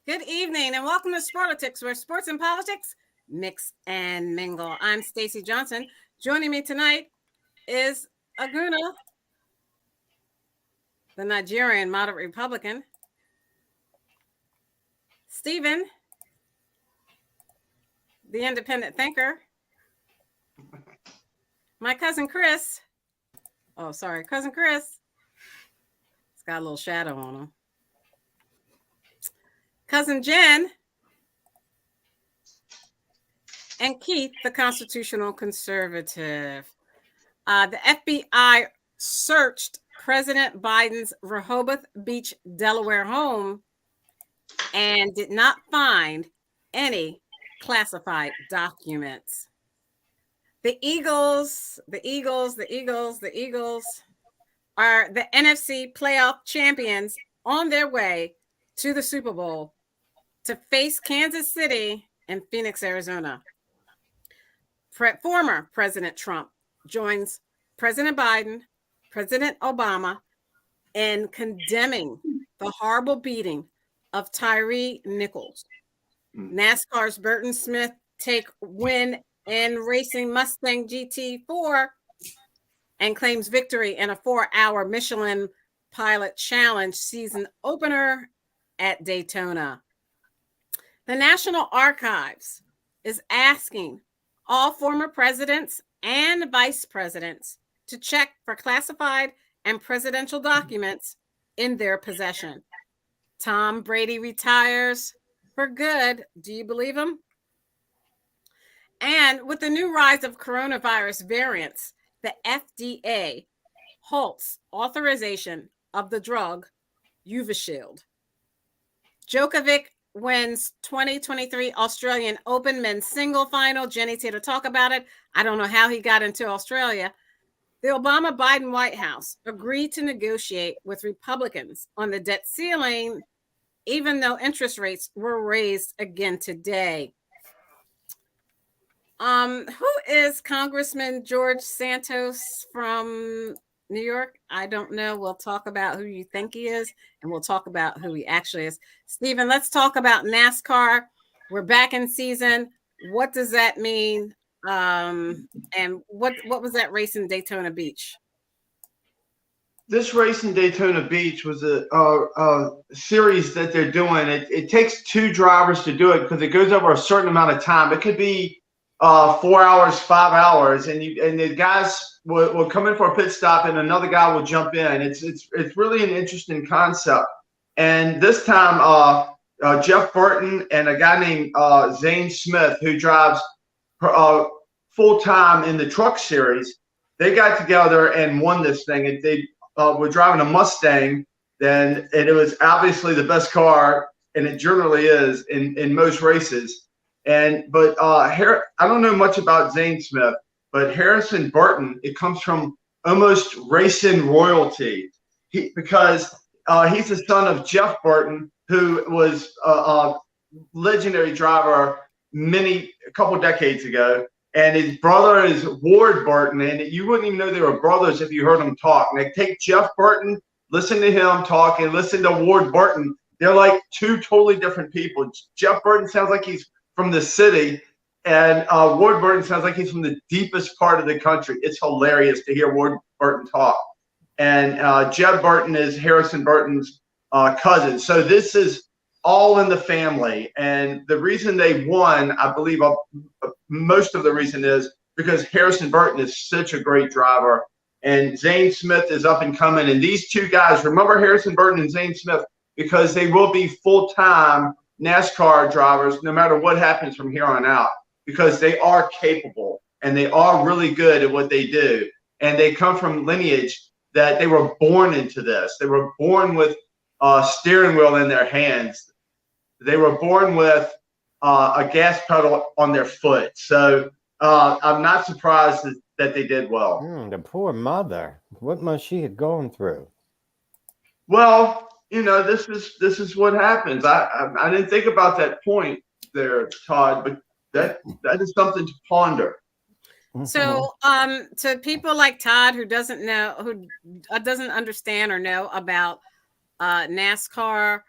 Good evening and welcome to Sporlitiks, where sports and politics mix and mingle. I'm Stacey Johnson. Joining me tonight is Aguna, the Nigerian moderate Republican, Stephen, the independent thinker, my cousin Chris. Oh, sorry, cousin Chris. It's got a little shadow on him. Cousin Jen, and Keith, the constitutional conservative. The FBI searched President Biden's Rehoboth Beach, Delaware home and did not find any classified documents. The Eagles are the NFC playoff champions on their way to the Super Bowl to face Kansas City and Phoenix, Arizona. Former President Trump joins President Biden, President Obama in condemning the horrible beating of Tyre Nichols. NASCAR's Burton Smith take win in Racing Mustang GT4 and claims victory in a 4-hour Michelin Pilot Challenge season opener at Daytona. The National Archives is asking all former presidents and vice presidents to check for classified and presidential documents in their possession. Tom Brady retires for good. Do you believe him? And with the new rise of coronavirus variants, the FDA halts authorization of the drug Evusheld. Djokovic wins 2023 Australian Open men's single final. Jenny's here to talk about it. I don't know how he got into Australia. The Obama-Biden White House agreed to negotiate with Republicans on the debt ceiling, even though interest rates were raised again today. Who is Congressman George Santos from New York? I don't know. We'll talk about who you think he is, and we'll talk about who he actually is. Stephen, let's talk about NASCAR. We're back in season. What does that mean? And what was that race in Daytona Beach? This race in Daytona Beach was a series that they're doing. It takes two drivers to do it because it goes over a certain amount of time. It could be 4 hours, 5 hours, and the guys will come in for a pit stop, and another guy will jump in. It's really an interesting concept. And this time, Jeff Burton and a guy named Zane Smith, who drives full time in the truck series, they got together and won this thing. And they were driving a Mustang, and it was obviously the best car, and it generally is in most races. But I don't know much about Zane Smith, but Harrison Burton, it comes from almost racing royalty, because he's the son of Jeff Burton, who was a legendary driver a couple decades ago, and his brother is Ward Burton, and you wouldn't even know they were brothers if you heard them talk. And they take Jeff Burton, listen to him talk, and listen to Ward Burton. They're like two totally different people. Jeff Burton sounds like he's from the city, and Ward Burton sounds like he's from the deepest part of the country. It's hilarious to hear Ward Burton talk. And Jeb Burton is Harrison Burton's cousin. So this is all in the family. And the reason they won, I believe most of the reason is because Harrison Burton is such a great driver, and Zane Smith is up and coming. And these two guys, remember Harrison Burton and Zane Smith, because they will be full-time NASCAR drivers no matter what happens from here on out, because they are capable and they are really good at what they do. And they come from lineage that they were born into this. They were born with a steering wheel in their hands. They were born with a gas pedal on their foot. So I'm not surprised that they did well. The poor mother. What must she have gone through? Well, this is what happens. I didn't think about that point there, Todd, but that is something to ponder. So, to people like Todd who doesn't understand or know about NASCAR,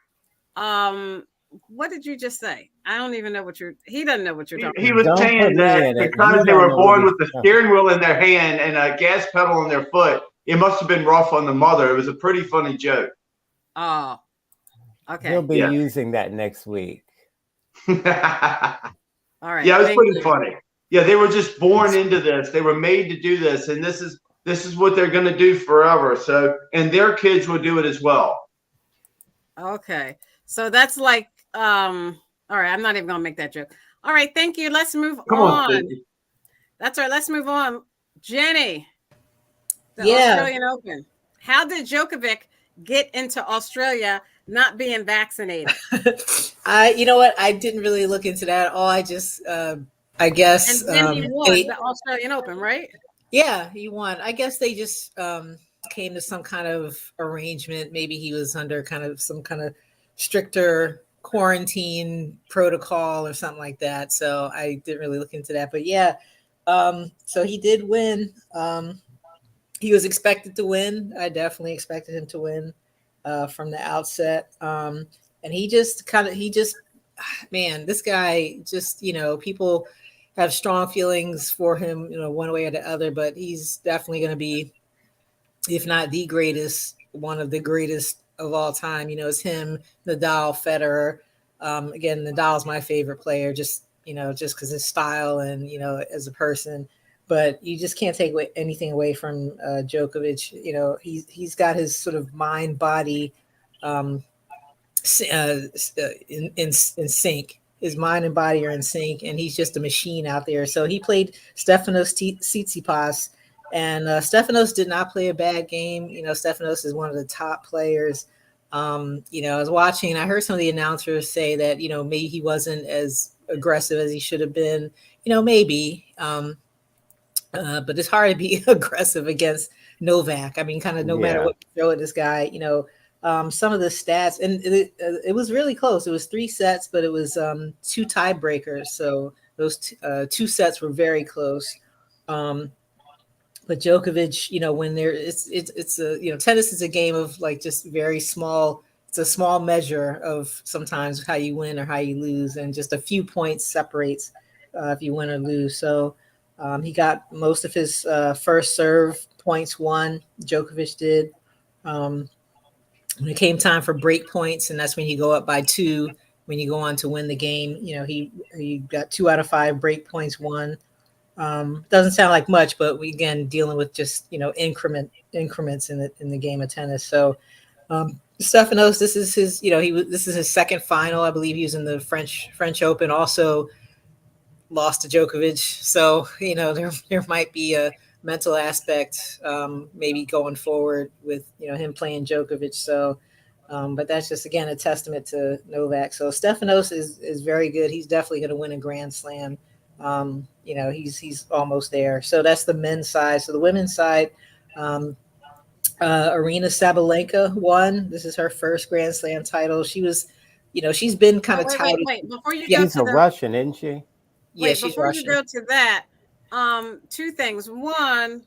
what did you just say? I don't even know what he doesn't know what you're talking He about. was Don't put saying me that in it. because You they don't were know born what with the steering wheel in their hand and a gas pedal in their foot, it must have been rough on the mother. It was a pretty funny joke. Oh, He'll okay. be Yeah. using that next week. All right. Yeah, it was Thank pretty you. funny. Yeah, they were just born into this. They were made to do this, and this is what they're going to do forever. So, and their kids will do it as well. Okay. So that's like, all right, I'm not even gonna make that joke. All right, thank you. Let's move Come on, on. Stacey. That's right. Let's move on. Jenny, the Yeah. Australian Open. How did Djokovic get into Australia not being vaccinated? You know what? I didn't really look into that at all. I just, I guess, And then he won the Australian Open, right? yeah, he won. I guess they just came to some kind of arrangement. Maybe he was under kind of some kind of stricter quarantine protocol or something like that. So I didn't really look into that. But yeah, so he did win. He was expected to win. I definitely expected him to win from the outset. And he just man, this guy just, people have strong feelings for him, one way or the other, but he's definitely going to be, if not the greatest, one of the greatest of all time. It's him, Nadal, Federer. Again, Nadal's my favorite player, just because his style and, as a person. But you just can't take anything away from Djokovic. He's got his sort of mind body in sync. His mind and body are in sync, and he's just a machine out there. So he played Stefanos Tsitsipas, and Stefanos did not play a bad game. Stefanos is one of the top players. I was watching, and I heard some of the announcers say that maybe he wasn't as aggressive as he should have been. Maybe. But it's hard to be aggressive against Novak. I mean, kind of no matter what you throw at this guy, some of the stats, and it was really close. It was 3 sets, but it was 2 tiebreakers. So those two sets were very close. But Djokovic, when it's a, tennis is a game of like just very small. It's a small measure of sometimes how you win or how you lose, and just a few points separates if you win or lose. So. He got most of his first serve points won. Djokovic did. When it came time for break points, and that's when you go up by 2, when you go on to win the game, he got 2 out of 5 break points won. Doesn't sound like much, but we again dealing with just increments in the game of tennis. So Stefanos, this is his this is his second final. I believe he was in the French Open also. Lost to Djokovic, so there might be a mental aspect maybe going forward with him playing Djokovic. So, but that's just again a testament to Novak. So Stefanos is very good. He's definitely going to win a Grand Slam. He's almost there. So that's the men's side. So the women's side, Arina Sabalenka won. This is her first Grand Slam title. She was, she's been kind of touted. Wait. Before you She's a Russian, isn't she? Yeah, wait, she's before Russian. you go to that, 2 things. One,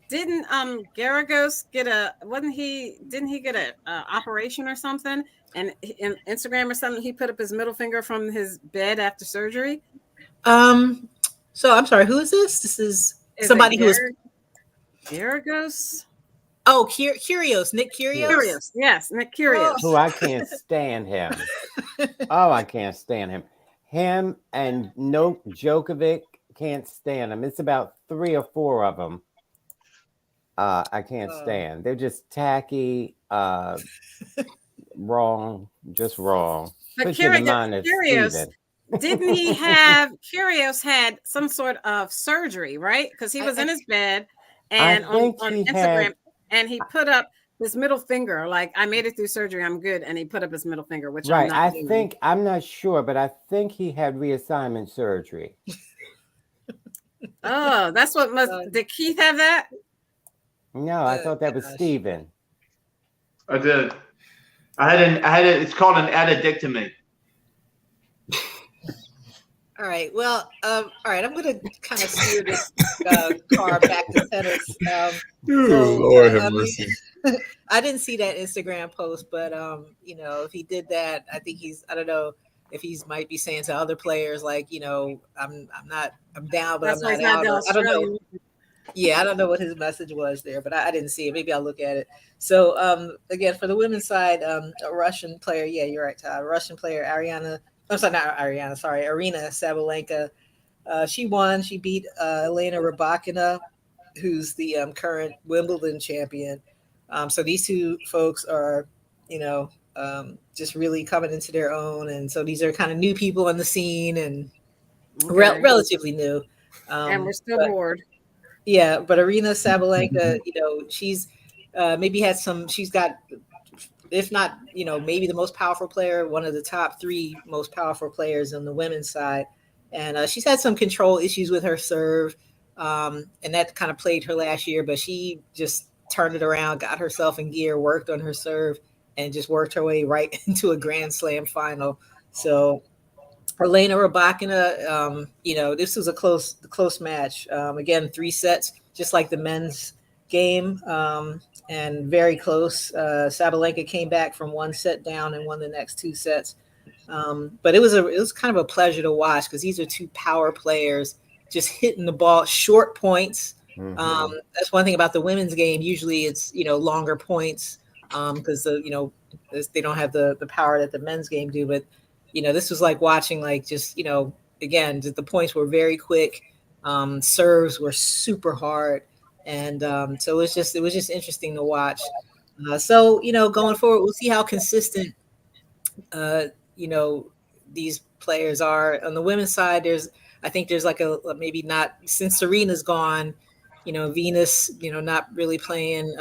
didn't Garagos get didn't he get a operation or something? And in Instagram or something, he put up his middle finger from his bed after surgery. So I'm sorry, who is this? This is somebody who is Garagos. Oh, Kyrgios, Nick Kyrgios. Kyrgios, yes, Nick Kyrgios. Who I can't stand him. Oh, I can't stand him. Him and Djokovic, can't stand him. It's about 3 or 4 of them. I can't stand. They're just tacky, wrong, just wrong. But Kyrgios, didn't he have? Kyrgios had some sort of surgery, right? Because he was in his bed, and on Instagram, and he put up his middle finger, like, I made it through surgery, I'm good, and he put up his middle finger, which right. I'm not sure, but I think he had reassignment surgery. Oh, that's what must. Did Keith have that? No, I thought that was Steven. I did. I had it. It's called an addictomy. All right. Well, all right. I'm going to kind of steer this car back to tennis. Lord have mercy. I didn't see that Instagram post, but if he did that, I think I don't know. if he's might be saying to other players like, I'm down, but That's why I'm he's not not out. the Or, I don't know. Australian. Yeah, I don't know what his message was there, but I didn't see it. Maybe I'll look at it. So again, for the women's side, a Russian player. Yeah, you're right, Todd. Russian player Ariana. I'm sorry, not Ariana. Sorry, Arina Sabalenka. She won. She beat Elena Rybakina, who's the current Wimbledon champion. So these two folks are, just really coming into their own, and so these are kind of new people on the scene and Okay. relatively new. And we're still but- bored. yeah, but Arina Sabalenka, she's she's got, if not, maybe the most powerful player, one of the top 3 most powerful players on the women's side. And she's had some control issues with her serve. And that kind of plagued her last year, but she just turned it around, got herself in gear, worked on her serve, and just worked her way right into a Grand Slam final. So Elena Rybakina, this was a close match. Again, 3 sets, just like the men's game, and very close. Sabalenka came back from 1 set down and won the next 2 sets. But it was kind of a pleasure to watch because these are 2 power players just hitting the ball, short points. Mhm. That's one thing about the women's game. Usually it's, longer points because they don't have the power that the men's game do. But this was like watching, like, just, again, the points were very quick. Serves were super hard. And so it was just interesting to watch. So, going forward, we'll see how consistent, these players are. On the women's side, I think there's like a maybe not, since Serena's gone, Venus, not really playing.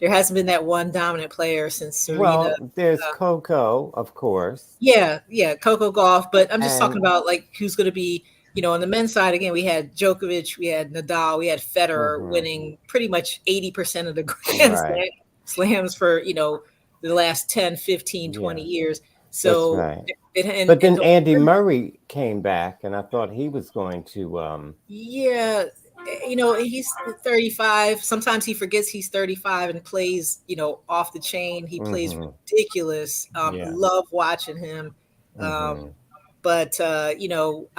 There hasn't been that one dominant player since Serena. Well, there's Coco, of course. Yeah, Coco Gauff. But I'm just talking And- about like who's going to be, on the men's side. Again, we had Djokovic, we had Nadal, we had Federer winning pretty much 80% of the Grand Right. Slams for, the last 10, 15, 20 years. So, That's right. and But then Andy Murray came back, and I thought he was going to. Yeah, he's 35. Sometimes he forgets he's 35 and plays, off the chain. He plays ridiculous. Yeah. Love watching him. But I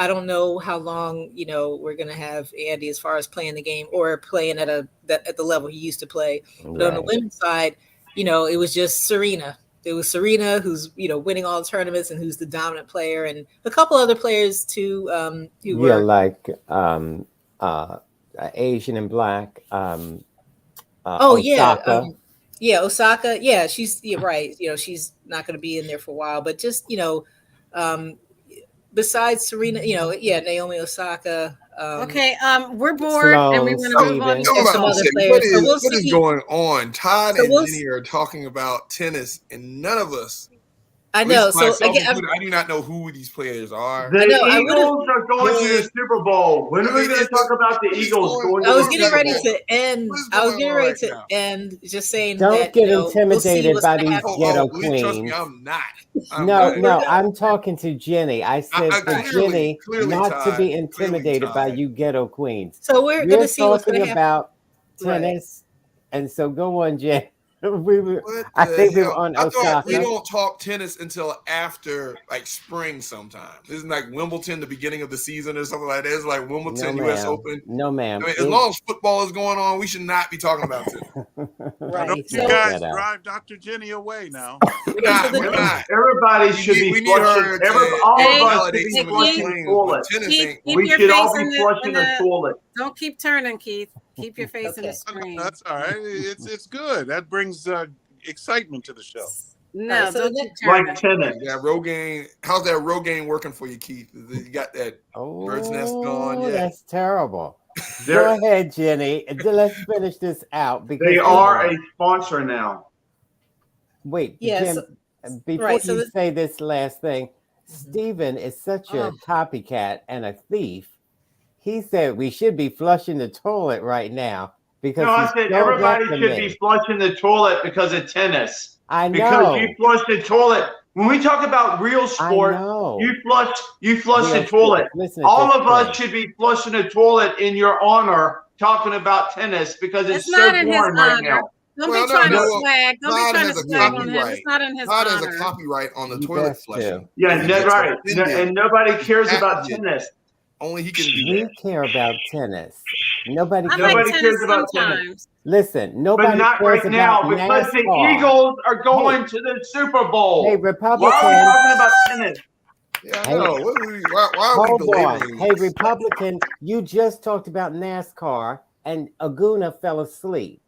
don't know how long, we're gonna have Andy as far as playing the game or playing at the level he used to play. But on the women's side, it was just Serena. It was Serena who's, winning all the tournaments and who's the dominant player, and a couple other players too. Who were like Asian and Black. Osaka. Osaka. Osaka. Yeah, she's right. She's not going to be in there for a while, but just besides Serena, Naomi Osaka. Okay, we're bored and we want to move on. There's some other players. What is going on? Todd and Jenny are talking about tennis, and none of us. I know. So again, I do not know who these players are. The Eagles are going to the Super Bowl. When are we going to talk about the Eagles going to the Super Bowl? I was getting ready to end. Just saying. Don't get intimidated by these ghetto queens. Trust me, I'm not. No, I'm talking to Jenny. I said to Jenny not to be intimidated by you ghetto queens. So we're going to see what's going to happen about tennis, and so go on, Jenny. I think we were on Osaka. We don't talk tennis until after like spring sometime. Isn't like Wimbledon the beginning of the season or something like that? It's like Wimbledon, US Open. No, ma'am. I mean, as long as football is going on, we should not be talking about tennis. Right. Don't you guys drive Dr. Jenny away now. We're not. Everybody should be flushing. All of us should be flushing the toilet. We should all be flushing the toilet. Don't keep turning, Keith. Keep your face in the screen. That's all right. It's good. That brings excitement to the show. No, so don't keep turning. Like tennis. Yeah, Rogaine. How's that Rogaine working for you, Keith? You got that bird's nest going? Yeah, that's terrible. Go ahead, Jenny. Let's finish this out because they are a sponsor now. Wait, Jim. Before you say this last thing, Steven is such a copycat and a thief. He said we should be flushing the toilet right now because I said everybody should be flushing the toilet because of tennis. I know. Because you flush the toilet. When we talk about real sport, you flush the toilet. All of us should be flushing the toilet in your honor, talking about tennis because it's so boring right now. Don't Well, be trying to no. swag. Don't be Todd trying has to a swag on him. copyright. It's not in his Todd has a honor. copyright on the He toilet does flushing. too. Yeah, He gets right. offended. And nobody cares about Patented. tennis. Only he can do We that. care about tennis. Nobody I cares. like Nobody tennis cares about tennis. sometimes. Listen, But nobody not cares right now about because the NASCAR. Eagles are going to the Super Bowl. Hey, Why are we Republican. talking about tennis? Yeah, I Hey. know. Why are we Hold on. belaboring Hey, this? Republican, you just talked about NASCAR and Aguna fell asleep.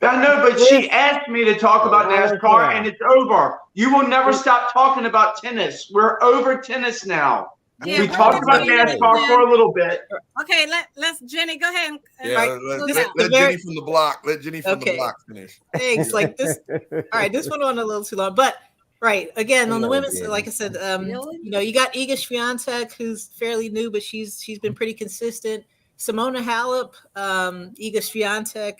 I know, but she asked me to talk about I don't NASCAR, care. and it's over. You will never stop talking about tennis. We're over tennis now. Yeah, We we'll talked about continue that NASCAR again. for a little bit. Okay, let's Jenny go ahead and Yeah, close let out. Jenny from the block. Let Jenny from the Okay. block finish. Thanks. Like this. All right, this went on a little too long, but right again on the No, it women's. didn't. Like I said, Really? you know, you got Iga Swiatek, who's fairly new, but she's been pretty consistent. Simona Halep, Iga Swiatek,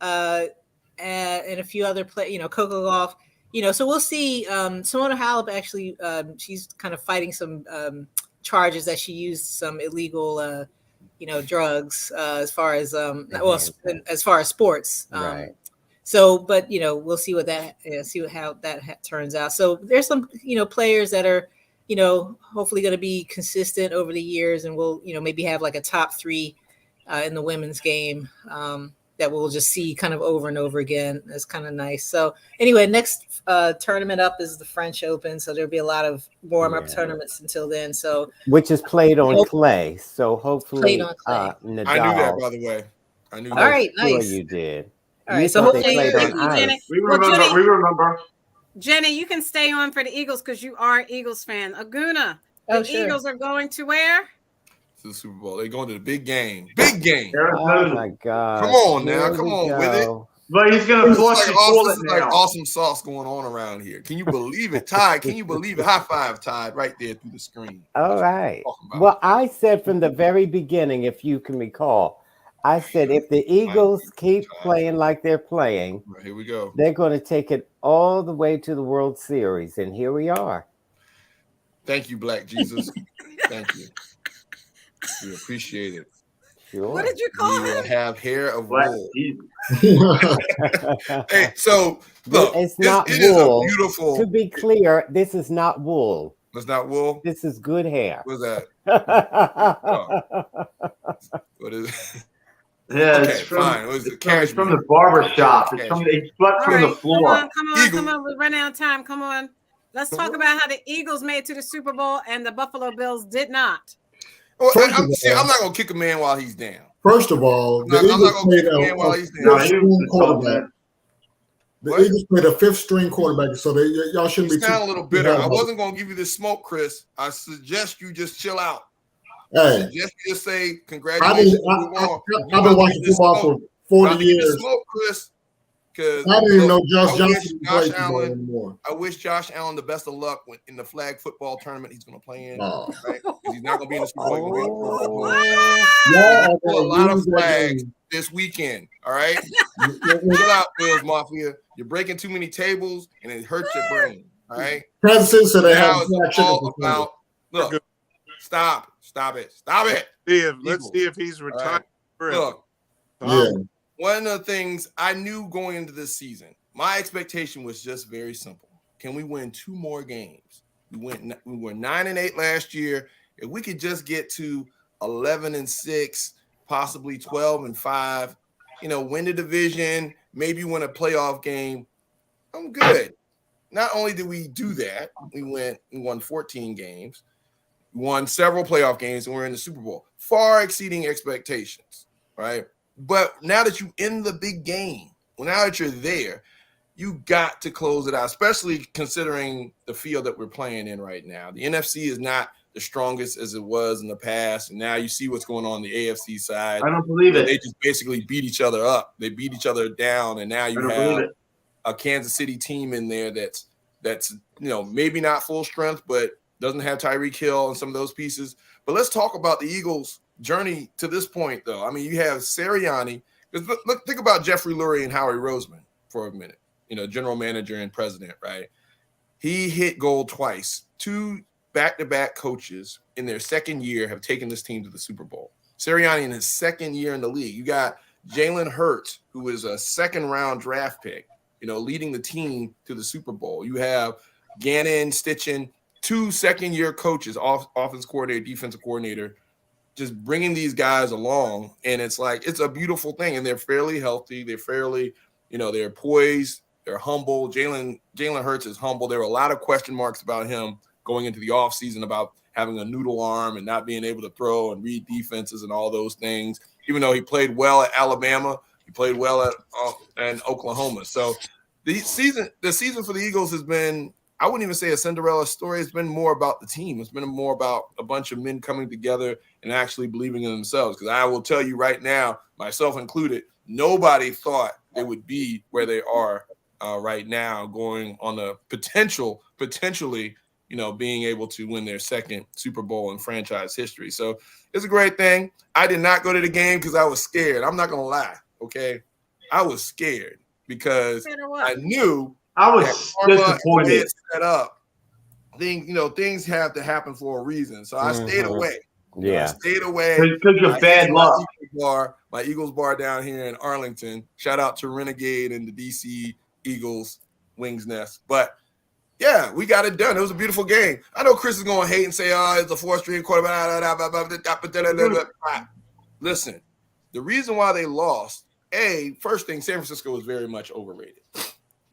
and a few other play. You know, Coco Gauff. You know, so we'll see. Simona Halep actually, she's kind of fighting some charges that she used some illegal, you know, drugs as far as as far as sports. Right. So, but you know, we'll see what that how that turns out. So there's some players that are hopefully going to be consistent over the years, and we'll maybe have like a top three in the women's game that we'll just see kind of over and over again. That's kind of nice. So anyway, next tournament up is the French Open, so there'll be a lot of warm-up tournaments until then. So which is played on clay. So hopefully, played on clay. Nadal. I knew that, by the way. I knew that. All right, Sure nice. you did. All right, You so thought they hopefully, played on Thank you, Jenny. ice. We Well, remember. Jenny- We remember. Jenny, you can stay on for the Eagles because you are an Eagles fan. Aguna, the sure. Eagles are going to where? To the Super Bowl. They're going to the big game. Big game. Oh Arizona. my God! Come on now. Here Come we on with it. go. But he's going to This flush is the like awesome, toilet this is like now. awesome sauce going on around here. Can you believe it? Todd, can you believe it? High five, Todd, right there through the screen. All right. Talking about. Well, I said from the very beginning, if you can recall, I said if the Eagles keep playing like they're playing, Right, here we go. they're going to take it all the way to the World Series, and here we are. Thank you, Black Jesus. Thank you. We appreciate it. Sure. What did you We call will him? have hair of Black wool. Jesus. Hey, so look, It's not it is a wool. beautiful. To be clear, this is not wool. It's not wool. This is good hair. What is that? What is it? Yeah, Okay, it's from, fine. What is it? it's from the Cashmere. barber shop. It's from Cashmere. he slept All from right, the floor. come on. We're running out of time. Come on. Let's talk about how the Eagles made it to the Super Bowl and the Buffalo Bills did not. Well, First of I'm all- not gonna kick a man while he's down. First of all, I'm the not Eagles gonna played kick a man while a he's No, fifth he string was quarterback. The What? Eagles played a fifth string quarterback, so y'all shouldn't You be sound a little bitter. I hard. wasn't gonna give you this smoke, Chris. I suggest you just chill out. I Hey, suggest you just say I've congratulations. been, move on. I've been watching football for 40 Years. years. Smoke, Chris. Because I didn't even know Josh I Johnson wish could Josh play football Allen. anymore. I wish Josh Allen the best of luck in the flag football tournament he's going to play in. Oh. Right? 'Cause he's not going to be in the Super Bowl. He's gonna be in the Pro Bowl. Y'all are Pull a gonna lot of lose that flags game. this weekend. All right. Chill out, Bills Mafia. You're breaking too many tables and it hurts your brain. All right. Kansas City said they Now have it's black chicken all for Sunday. about. Look. Stop it. Let's see if he's retired. Look. Yeah. One of the things I knew going into this season, my expectation was just very simple. Can we win 2 more games? We were 9-8 last year. If we could just get to 11-6, possibly 12-5, win the division, maybe win a playoff game, I'm good. Not only did we do that, we won 14 games, won several playoff games, and we're in the Super Bowl, far exceeding expectations, right? But now that you're in the big game, now that you're there, you got to close it out, especially considering the field that we're playing in right now. The NFC is not the strongest as it was in the past, and now you see what's going on the AFC side. I don't believe it. They just basically beat each other up. They beat each other down, and now you have a Kansas City team in there that's maybe not full strength, but doesn't have Tyreek Hill and some of those pieces. But let's talk about the Eagles' journey to this point, though. I mean, you have Sirianni. Look, think about Jeffrey Lurie and Howie Roseman for a minute. General manager and president, right? He hit gold twice. 2 back-to-back coaches in their second year have taken this team to the Super Bowl. Sirianni in his second year in the league. You got Jalen Hurts, who is a second-round draft pick, leading the team to the Super Bowl. You have Gannon, Stitchen, 2 second-year coaches, offense coordinator, defensive coordinator, just bringing these guys along. And it's like, it's a beautiful thing. And they're fairly healthy. They're fairly, they're poised. They're humble. Jalen Hurts is humble. There were a lot of question marks about him going into the offseason about having a noodle arm and not being able to throw and read defenses and all those things. Even though he played well at Alabama, he played well at Oklahoma. So the season for the Eagles has been, I wouldn't even say a Cinderella story. It's been more about the team. It's been more about a bunch of men coming together and actually believing in themselves. Because I will tell you right now, myself included, nobody thought they would be where they are right now, going on a potentially, being able to win their second Super Bowl in franchise history. So it's a great thing. I did not go to the game because I was scared. I'm not going to lie, okay? I was scared because I knew I was disappointed. Set up. Things have to happen for a reason. So I stayed away. Yeah. I stayed away. Because of bad luck. My Eagles bar down here in Arlington. Shout out to Renegade and the DC Eagles Wings Nest. But yeah, we got it done. It was a beautiful game. I know Chris is going to hate and say, it's a 4-string quarterback. Listen, the reason why they lost, first thing, San Francisco was very much overrated.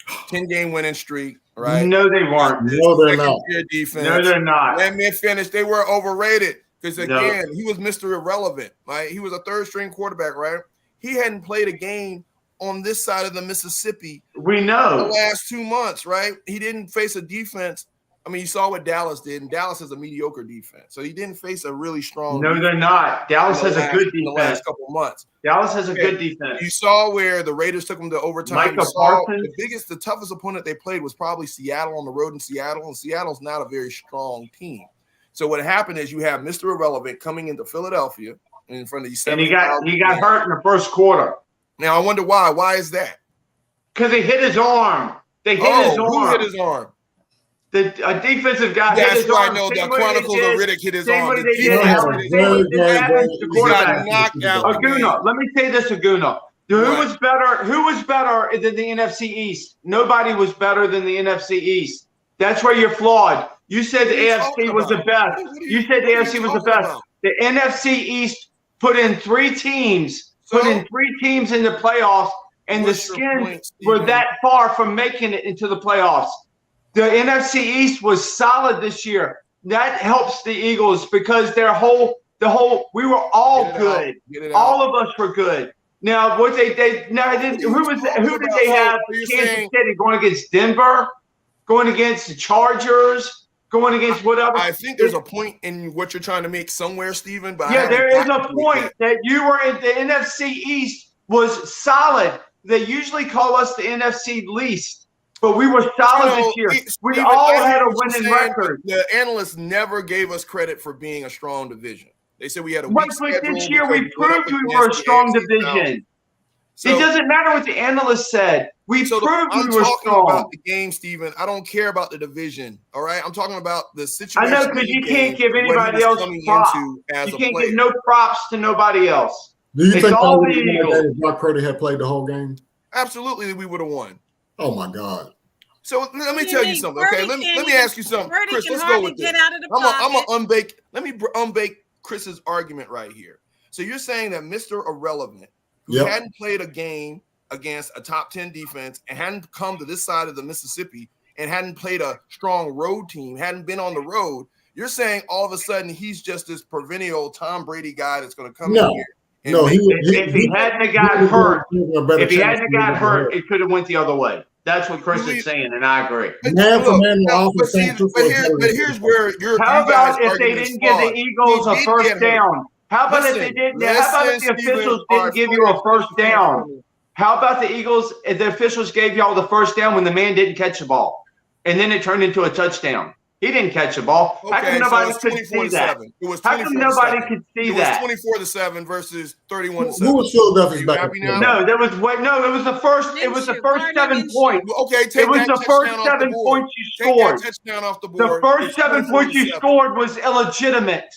10-game winning streak, right? No, they weren't. No, they're not. Defense. No, they're not. Let me finish. They were overrated because, again, he was Mr. Irrelevant, right? He was a third-string quarterback, right? He hadn't played a game on this side of the Mississippi. We know. The last 2 months, right? He didn't face a defense. I mean, you saw what Dallas did, and Dallas has a mediocre defense. So he didn't face a really strong No, they're not. Dallas has a good defense. In the last couple of months. Dallas has a good defense. You saw where the Raiders took them to overtime. Burton. The toughest opponent they played was probably Seattle on the road in Seattle, and Seattle's not a very strong team. So what happened is you have Mr. Irrelevant coming into Philadelphia in front of you. And he got hurt in the first quarter. Now, I wonder why. Why is that? Because they hit his arm. They hit his arm. Who hit his arm? A defensive guy hit his arm. I know. The Chronicles of Riddick hit his arm. He got knocked out. Aguna, let me say this, Aguna. Who was better than the NFC East? Nobody was better than the NFC East. That's where you're flawed. You said the AFC was the best. You said the AFC was the best. The NFC East put in 3 teams. Put in 3 teams in the playoffs, and the Skins were that far from making it into the playoffs. The NFC East was solid this year. That helps the Eagles because we were all good. All of us were good. Now, who did they have? Kansas City going against Denver, going against the Chargers, going against whatever. I think there's a point in what you're trying to make somewhere, Stephen. But yeah, there is a point that you were in. The NFC East was solid. They usually call us the NFC least, but we were solid this year. We all had a winning record. The analysts never gave us credit for being a strong division. They said we had a weak schedule. This year we proved we were a strong division. It doesn't matter what the analysts said. We proved we were strong. I'm talking about the game, Stephen. I don't care about the division. All right, I'm talking about the situation. I know, because you can't give anybody else props. You can't give no props to nobody else. Do you think all the Eagles, Brock Purdy had played the whole game? Absolutely, we would have won. Oh my God! So let me tell you something. Okay, let me ask you something, Chris. Let's go with this. I'm gonna unbake. Let me unbake Chris's argument right here. So you're saying that Mr. Irrelevant, who hadn't played a game against a top 10 defense and hadn't come to this side of the Mississippi and hadn't played a strong road team, hadn't been on the road, you're saying all of a sudden he's just this perennial Tom Brady guy that's going to come in here. If he hadn't got hurt, it could have went the other way. That's what Chris is saying, and I agree. But here's where you're. How about if they didn't give the Eagles a first down? How about if they didn't? How about if the officials didn't give you a first down? How about the Eagles? If the officials gave y'all the first down when the man didn't catch the ball, and then it turned into a touchdown? He didn't catch the ball. How come nobody could see that? How come nobody could see that? It was 24-7 versus 31-7. Who was Philadelphia's back? No, it was the first. It was the first 7 points. Okay, it was the first 7 points you scored. Take that touchdown off the board. The first 7 points you scored was illegitimate.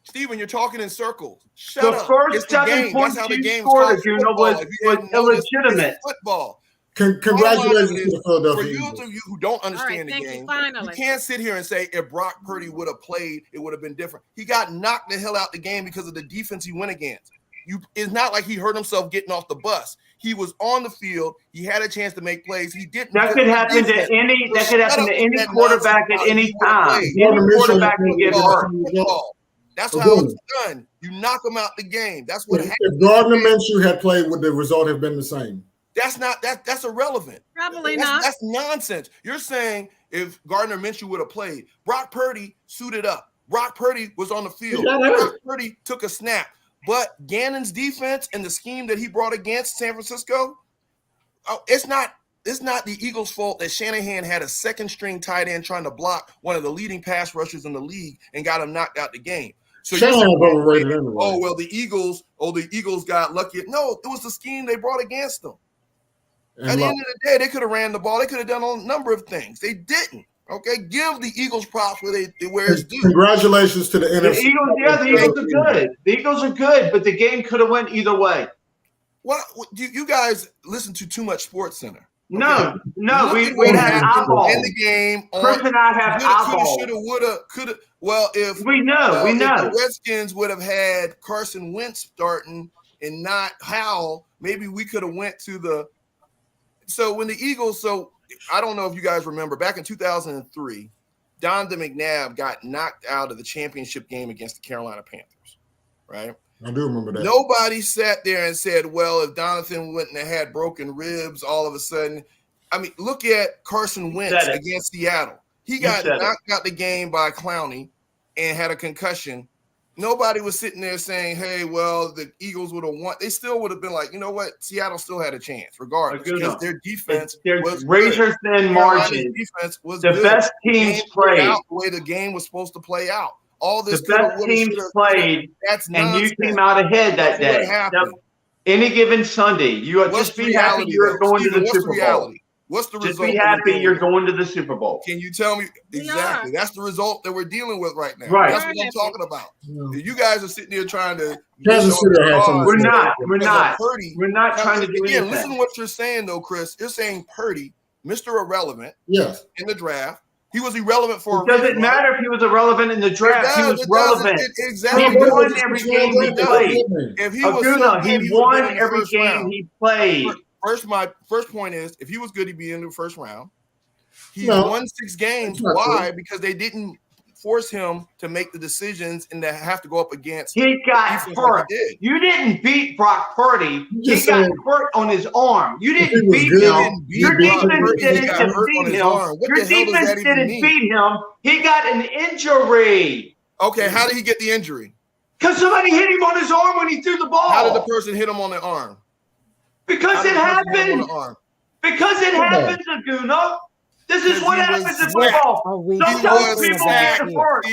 Steven, you're talking in circles. Shut The up. first It's the 7 game. points That's how the you game scored, is Aguna, called was football. If you hadn't noticed, illegitimate. it's football. Congratulations to the For Philadelphia you Eagles. of you who don't understand the thank you. game, you Finally. can't sit here and say if Brock Purdy would have played, it would have been different. He got knocked the hell out the game because of the defense he went against. It's not like he hurt himself getting off the bus. He was on the field. He had a chance to make plays. He didn't. That could happen to any. That could happen to any quarterback at any time. Any quarterback can get hurt. That's how it's done. You knock him out the game. That's what happened. If Gardner Minshew had played, would the result have been the same? That's irrelevant. Probably not. That's nonsense. You're saying if Gardner Minshew would have played, Brock Purdy suited up. Brock Purdy was on the field. Brock Purdy took a snap. But Gannon's defense and the scheme that he brought against San Francisco, it's not the Eagles' fault that Shanahan had a second-string tight end trying to block one of the leading pass rushers in the league and got him knocked out the game. So Shanahan's overrated anyway. Oh well, the Eagles got lucky. No, it was the scheme they brought against them. At the end of the day, they could have ran the ball. They could have done a number of things. They didn't. Okay, give the Eagles props where it's due. Congratulations to the NFC. The Eagles are good. The Eagles are good, but the game could have went either way. What you guys listen to too much Sports Center? Okay? No, we had eyeballs in the game. Chris and I have eyeballs. Shoulda, woulda, coulda. Well, if we know, if the Redskins would have had Carson Wentz starting and not Howell, maybe we could have went to the. So when the Eagles, I don't know if you guys remember, back in 2003, Donovan McNabb got knocked out of the championship game against the Carolina Panthers, right? I do remember that. Nobody sat there and said, well, if Donovan wouldn't have had broken ribs all of a sudden. I mean, look at Carson Wentz against Seattle. He got knocked out the game by Clowney and had a concussion. Nobody was sitting there saying, hey, well, the Eagles would have won. They still would have been like, you know what? Seattle still had a chance, regardless, because their defense was razor thin margin. Defense was the best teams played out the way the game was supposed to play out. All this the best teams played, that's and you came out ahead that day. Any given Sunday, you are just be happy you're going to the Super Bowl. What's the result? Just be happy you're going to the Super Bowl. Can you tell me exactly? That's the result that we're dealing with right now. Right. That's what I'm talking about. Yeah. You guys are sitting there trying to. We're not. We're not trying to do anything. Listen to what you're saying, though, Chris. You're saying Purdy, Mr. Irrelevant, in the draft. He was irrelevant for a reason. It doesn't matter if he was irrelevant in the draft. He was relevant. Exactly. He won every game he played. If he was he won every game he played. My first point is, if he was good, he'd be in the first round. He won 6 games. Why? Because they didn't force him to make the decisions and to have to go up against. He got hurt. You didn't beat Brock Purdy. He got hurt on his arm. You didn't beat him. Your defense didn't defeat him. Your defense didn't beat him. He got an injury. Okay, how did he get the injury? Because somebody hit him on his arm when he threw the ball. How did the person hit him on the arm? Because it happened. Because it happens, Aguna. This is what happens in football. Sometimes people get hurt.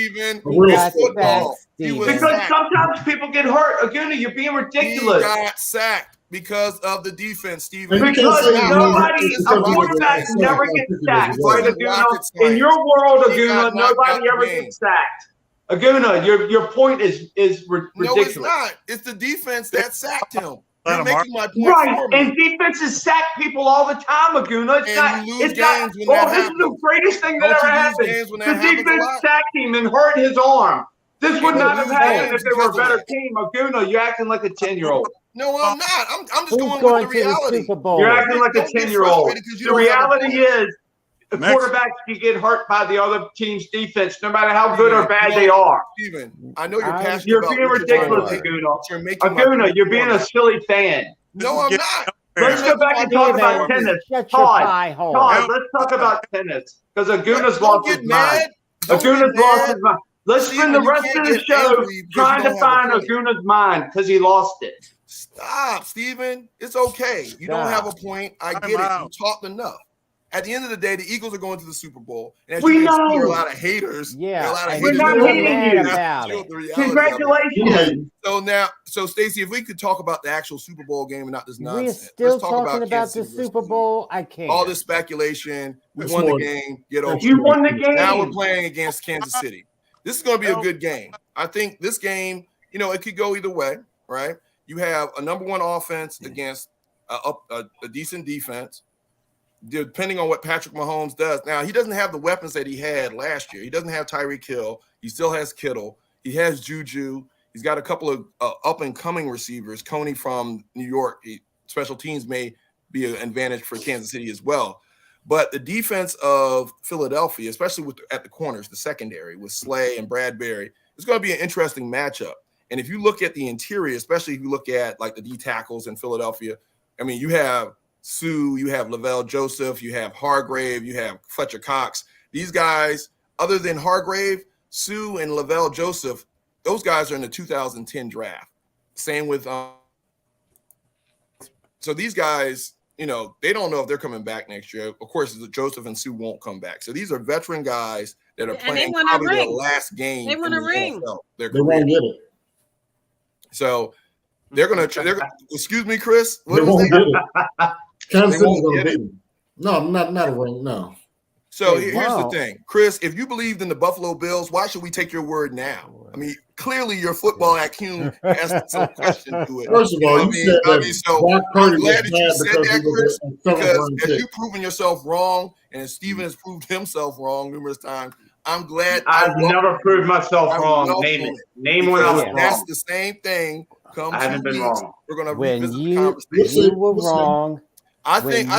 Because sometimes people get hurt. Aguna, you're being ridiculous. He got sacked because of the defense, Steven. Because a quarterback never gets sacked, right, Aguna? In your world, Aguna, nobody ever gets sacked. Aguna, your point is ridiculous. No, it's not. It's the defense that sacked him. You're making my point. Right, and defenses sack people all the time, Aguna. It's not. This is the greatest thing that ever happened. The defense sacked him and hurt his arm. This would not have happened if they were a better team. Aguna, you're acting like a 10-year-old. No, I'm not. I'm just going with the reality. You're acting like a 10-year-old. The reality is, the quarterbacks can get hurt by the other team's defense, no matter how good or bad they are. Steven, I know you're passionate. You're being ridiculous, Aguna. Aguna, you're being a silly fan. No, I'm not. Let's go back and talk about tennis. Todd, let's talk about tennis. Because Aguna's lost his mind. Aguna's lost his mind. Let's spend the rest of the show trying to find Aguna's mind because he lost it. Stop, Steven. It's okay. You don't have a point. I get it. You talked enough. At the end of the day, the Eagles are going to the Super Bowl. And as you can see, there are a lot of haters. Yeah, we're not hating you. Congratulations. So Stacey, if we could talk about the actual Super Bowl game and not this nonsense. We're still talking about the Super Bowl. I can't. All this speculation. We won the game. Get over it. You won the game. Now we're playing against Kansas City. This is going to be a good game. I think this game, it could go either way, right? You have a number one offense against a decent defense, depending on what Patrick Mahomes does. Now, he doesn't have the weapons that he had last year. He doesn't have Tyreek Hill. He still has Kittle. He has Juju. He's got a couple of up-and-coming receivers. Coney from New York, special teams may be an advantage for Kansas City as well. But the defense of Philadelphia, especially at the corners, the secondary, with Slay and Bradbury, it's going to be an interesting matchup. And if you look at the interior, especially if you look at like the D tackles in Philadelphia, I mean, you have Sue, you have Lavelle Joseph, you have Hargrave, you have Fletcher Cox. These guys, other than Hargrave, Sue, and Lavelle Joseph, those guys are in the 2010 draft. Same with so these guys, they don't know if they're coming back next year. Of course, Joseph and Sue won't come back. So these are veteran guys that are playing probably their last game. They want a ring. They won't get it. So they're going to excuse me, Chris. They won't get it. Kansas City's going to beat them. No, not a ring. No. So here's the thing, Chris, if you believed in the Buffalo Bills, why should we take your word now? I mean, clearly your football acumen has some question to it. First of all, I'm glad that you said that, Chris, because as you've proven yourself wrong, and as Steven has proved himself wrong numerous times, I'm glad I've never proved myself wrong. Name when I was wrong. That's the same thing. I haven't been wrong. We're going to when revisit you, the conversation. You were wrong. I think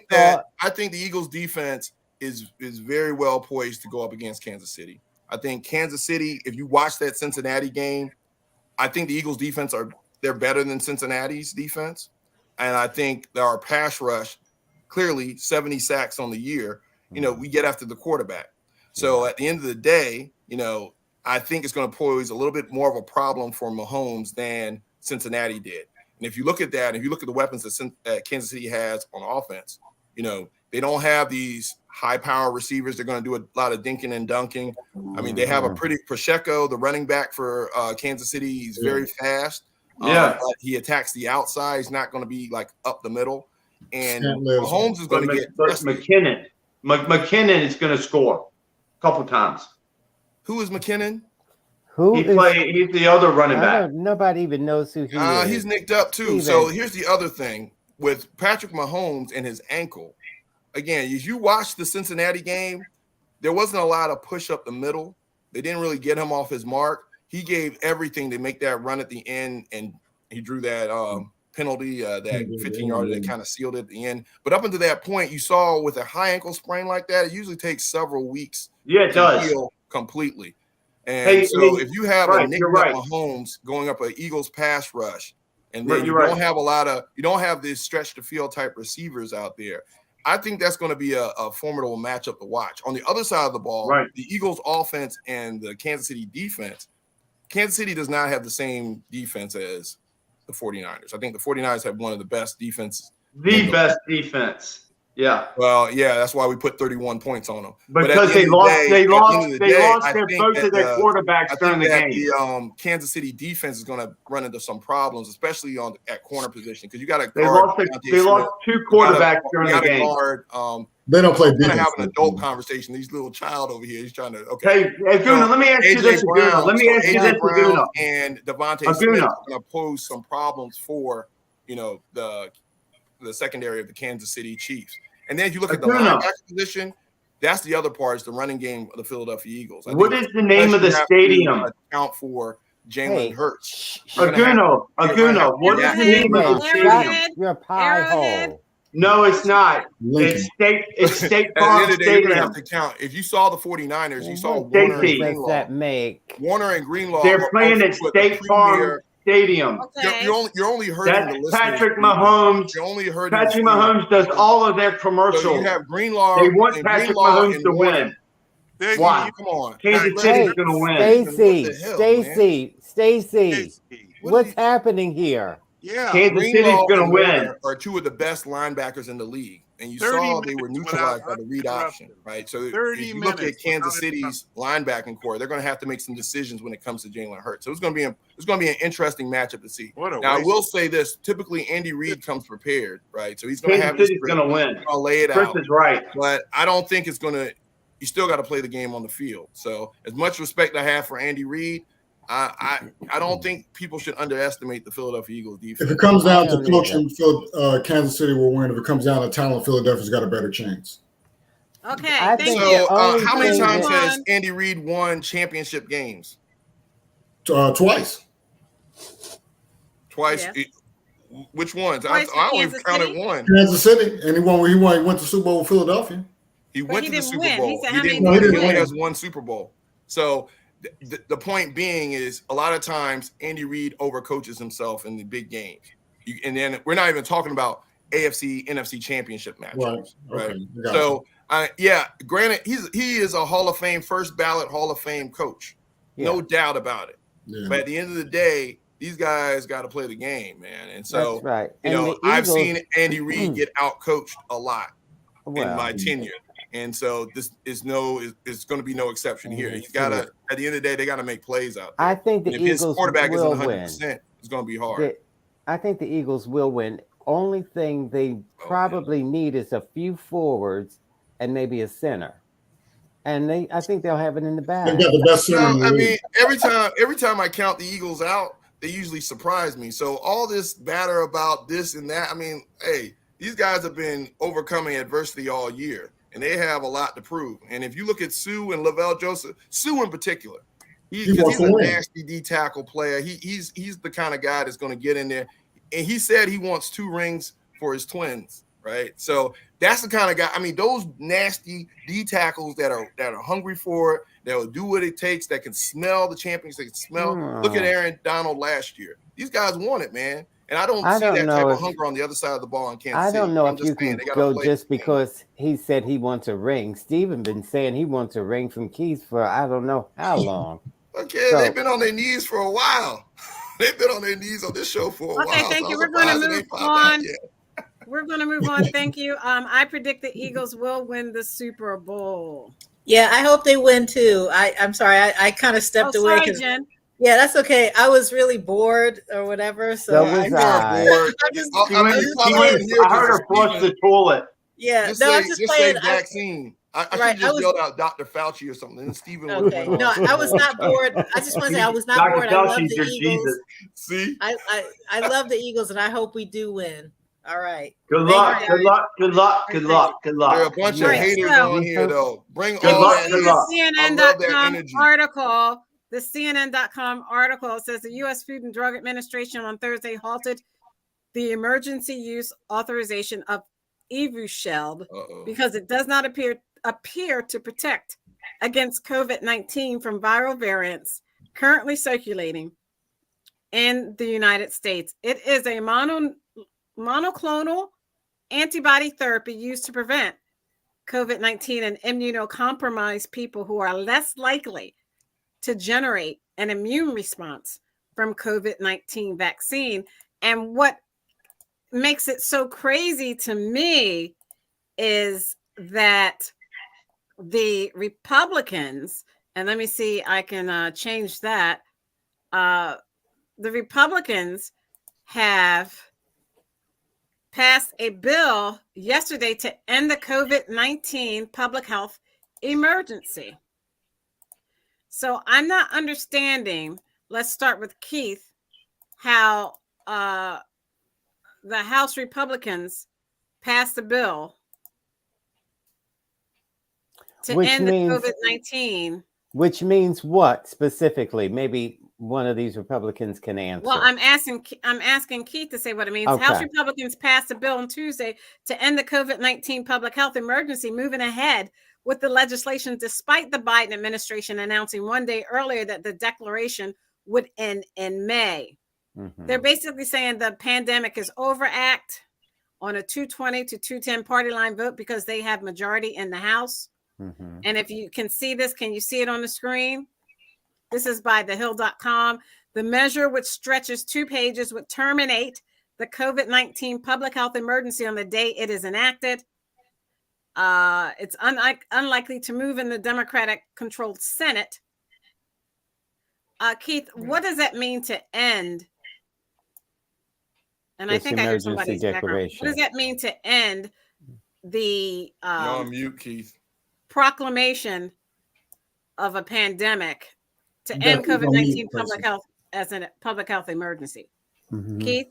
the Eagles defense is very well poised to go up against Kansas City. I think Kansas City, if you watch that Cincinnati game, I think the Eagles defense they're better than Cincinnati's defense. And I think our pass rush, clearly 70 sacks on the year, we get after the quarterback. So at the end of the day, I think it's going to pose a little bit more of a problem for Mahomes than Cincinnati did. And if you look at that, if you look at the weapons that Kansas City has on offense, they don't have these high-power receivers. They're going to do a lot of dinking and dunking. I mean, they have a pretty Pacheco, the running back for Kansas City. He's very fast. But he attacks the outside. He's not going to be like up the middle. And Mahomes is going to get McKinnon. McKinnon is going to score a couple times. Who is McKinnon? He's the other running back. Nobody even knows who he is. He's nicked up too. So here's the other thing with Patrick Mahomes and his ankle. Again, as you watch the Cincinnati game, there wasn't a lot of push up the middle. They didn't really get him off his mark. He gave everything to make that run at the end, and he drew that penalty, that 15-yarder that kind of sealed it at the end. But up until that point, you saw with a high ankle sprain like that, it usually takes several weeks to heal completely. And if you have a nicked up Mahomes going up an Eagles pass rush, and then you don't have this stretch to field type receivers out there, I think that's going to be a formidable matchup to watch. On the other side of the ball, the Eagles offense and the Kansas City defense, Kansas City does not have the same defense as the 49ers. I think the 49ers have one of the best defenses. The best defense. Yeah. Well, yeah, that's why we put 31 points on them. Because they lost both of their quarterbacks during the game. The Kansas City defense is going to run into some problems, especially at corner position, because you got to guard. They lost two quarterbacks during the game. Guard, they don't play defense. We're going to have an adult conversation. These little child over here, he's trying to. Okay. Hey, Guna, let me ask you this, Guna. Let me ask you this, Guna. And Devontae Smith is going to pose some problems for the secondary of the Kansas City Chiefs. And then if you look at the linebacker position, that's the other part, is the running game of the Philadelphia Eagles. What is the name of the stadium? Account for Jalen Hurts. Aguna, what is the name of the stadium? You're a pie hole. No, it's not. It's State Farm Stadium. You're going to have to count. If you saw the 49ers, you saw Warner and Greenlaw. Warner and Greenlaw. They're playing at State Farm Stadium. Okay. You're only hurting the listeners. Patrick Mahomes. You're only hurting. Patrick Mahomes does all of their commercials. So you have Greenlaw. They want Patrick Mahomes to win. Why? Come on. Kansas City's going to win. Stacy. What's happening here? Yeah. Kansas City's going to win. Are two of the best linebackers in the league. And you saw they were neutralized by the read option, right? So if you look at Kansas City's linebacking core, they're going to have to make some decisions when it comes to Jalen Hurts. So it's going to be an interesting matchup to see. Now, I will say this: typically Andy Reid comes prepared, right? So he's going to have. Kansas City's going to win. He's going to lay it Chris out. Is right, but I don't think it's going to. you still got to play the game on the field. So as much respect I have for Andy Reid, I don't think people should underestimate the Philadelphia Eagles defense. If it comes down to coaching, Kansas City will win. If it comes down to talent, Philadelphia's got a better chance. Okay. So how many times has Andy Reid won championship games? Twice. Twice. Yeah. Which ones? Twice I with only Kansas counted City? one. Kansas City, and he went to Super Bowl with Philadelphia. He But went he to the didn't Super win. Bowl. He said He how didn't many win. did He he only win? has one Super Bowl. So the point being is a lot of times Andy Reid overcoaches himself in the big games. And then we're not even talking about AFC, NFC championship matchups. Right. Okay. So granted, he is a Hall of Fame, first ballot Hall of Fame coach. Yeah. No doubt about it. Yeah. But at the end of the day, these guys got to play the game, man. And so, That's right. you know, I've seen Andy Reid get out-coached a lot in my tenure. And so this is it's going to be no exception here. He's got to, at the end of the day, they got to make plays out there. I think the if Eagles his quarterback isn't will 100%, win. it's going to be hard. I think the Eagles will win. Only thing they probably need is a few forwards and maybe a center. And I think they'll have it in the bag. They've got the best center in the league. mean, every time I count the Eagles out, they usually surprise me. So all this batter about this and that, I mean, hey, these guys have been overcoming adversity all year, and they have a lot to prove. And if you look at Sue and Lavelle Joseph, Sue in particular, he's a nasty D tackle player. He's the kind of guy that's going to get in there. And he said he wants 2 rings for his twins, right? So that's the kind of guy. I mean, those nasty D tackles that are hungry for it, that will do what it takes, that can smell the champions, they can smell. Look at Aaron Donald last year. These guys want it, man. And I don't see that type of hunger on the other side of the ball in Kansas City. I don't know if you can go just because he said he wants a ring. Steven been saying he wants a ring from Keith for I don't know how long. Okay, they've been on their knees for a while. They've been on their knees on this show for a while. Okay, thank you. We're going to move on. We're going to move on. Thank you. I predict the Eagles will win the Super Bowl. Yeah, I hope they win too. I'm sorry, I kind of stepped away. Sorry, Jen. Yeah, that's okay. I was really bored or whatever. So I bored. I heard her flush the toilet. Yeah, just no, say, I'm just just playing. say vaccine. I should just yelled out Dr. Fauci or something. And Steven would okay. No, I was not bored. I just want to say I was not Dr. bored. I love Fauci's the your Eagles. Jesus. See? I love the Eagles, and I hope we do win. All right. Good luck. Good luck. Good luck. Good luck. Good luck. There are a bunch of haters on here, though. Bring Good all luck, that. good luck. CNN.com article. The CNN.com article says the U.S. Food and Drug Administration on Thursday halted the emergency use authorization of Evusheld because it does not appear to protect against COVID-19 from viral variants currently circulating in the United States. It is a monoclonal antibody therapy used to prevent COVID-19 and immunocompromised people who are less likely to generate an immune response from COVID-19 vaccine. And what makes it so crazy to me is that the Republicans, and let me see, I can change that. The Republicans have passed a bill yesterday to end the COVID-19 public health emergency. So I'm not understanding, let's start with Keith, how the House Republicans passed a bill to end the COVID-19. Which means what specifically? Maybe one of these Republicans can answer. Well, I'm asking Keith to say what it means. Okay. House Republicans passed a bill on Tuesday to end the COVID-19 public health emergency, moving ahead with the legislation despite the Biden administration announcing one day earlier that the declaration would end in May. Mm-hmm. They're basically saying the pandemic is over act on a 220 to 210 party line vote because they have majority in the House. Mm-hmm. And if you can see this, can you see it on the screen? This is by thehill.com. The measure, which stretches 2 pages, would terminate the COVID-19 public health emergency on the day it is enacted. It's unlikely to move in the Democratic-controlled Senate. Keith, what does that mean to end? And I think I heard somebody's background. What does that mean to end the You're on mute, Keith. proclamation of a pandemic to You end got to COVID-19 unmute, public Tracy. health as a public health emergency. Mhm. Keith?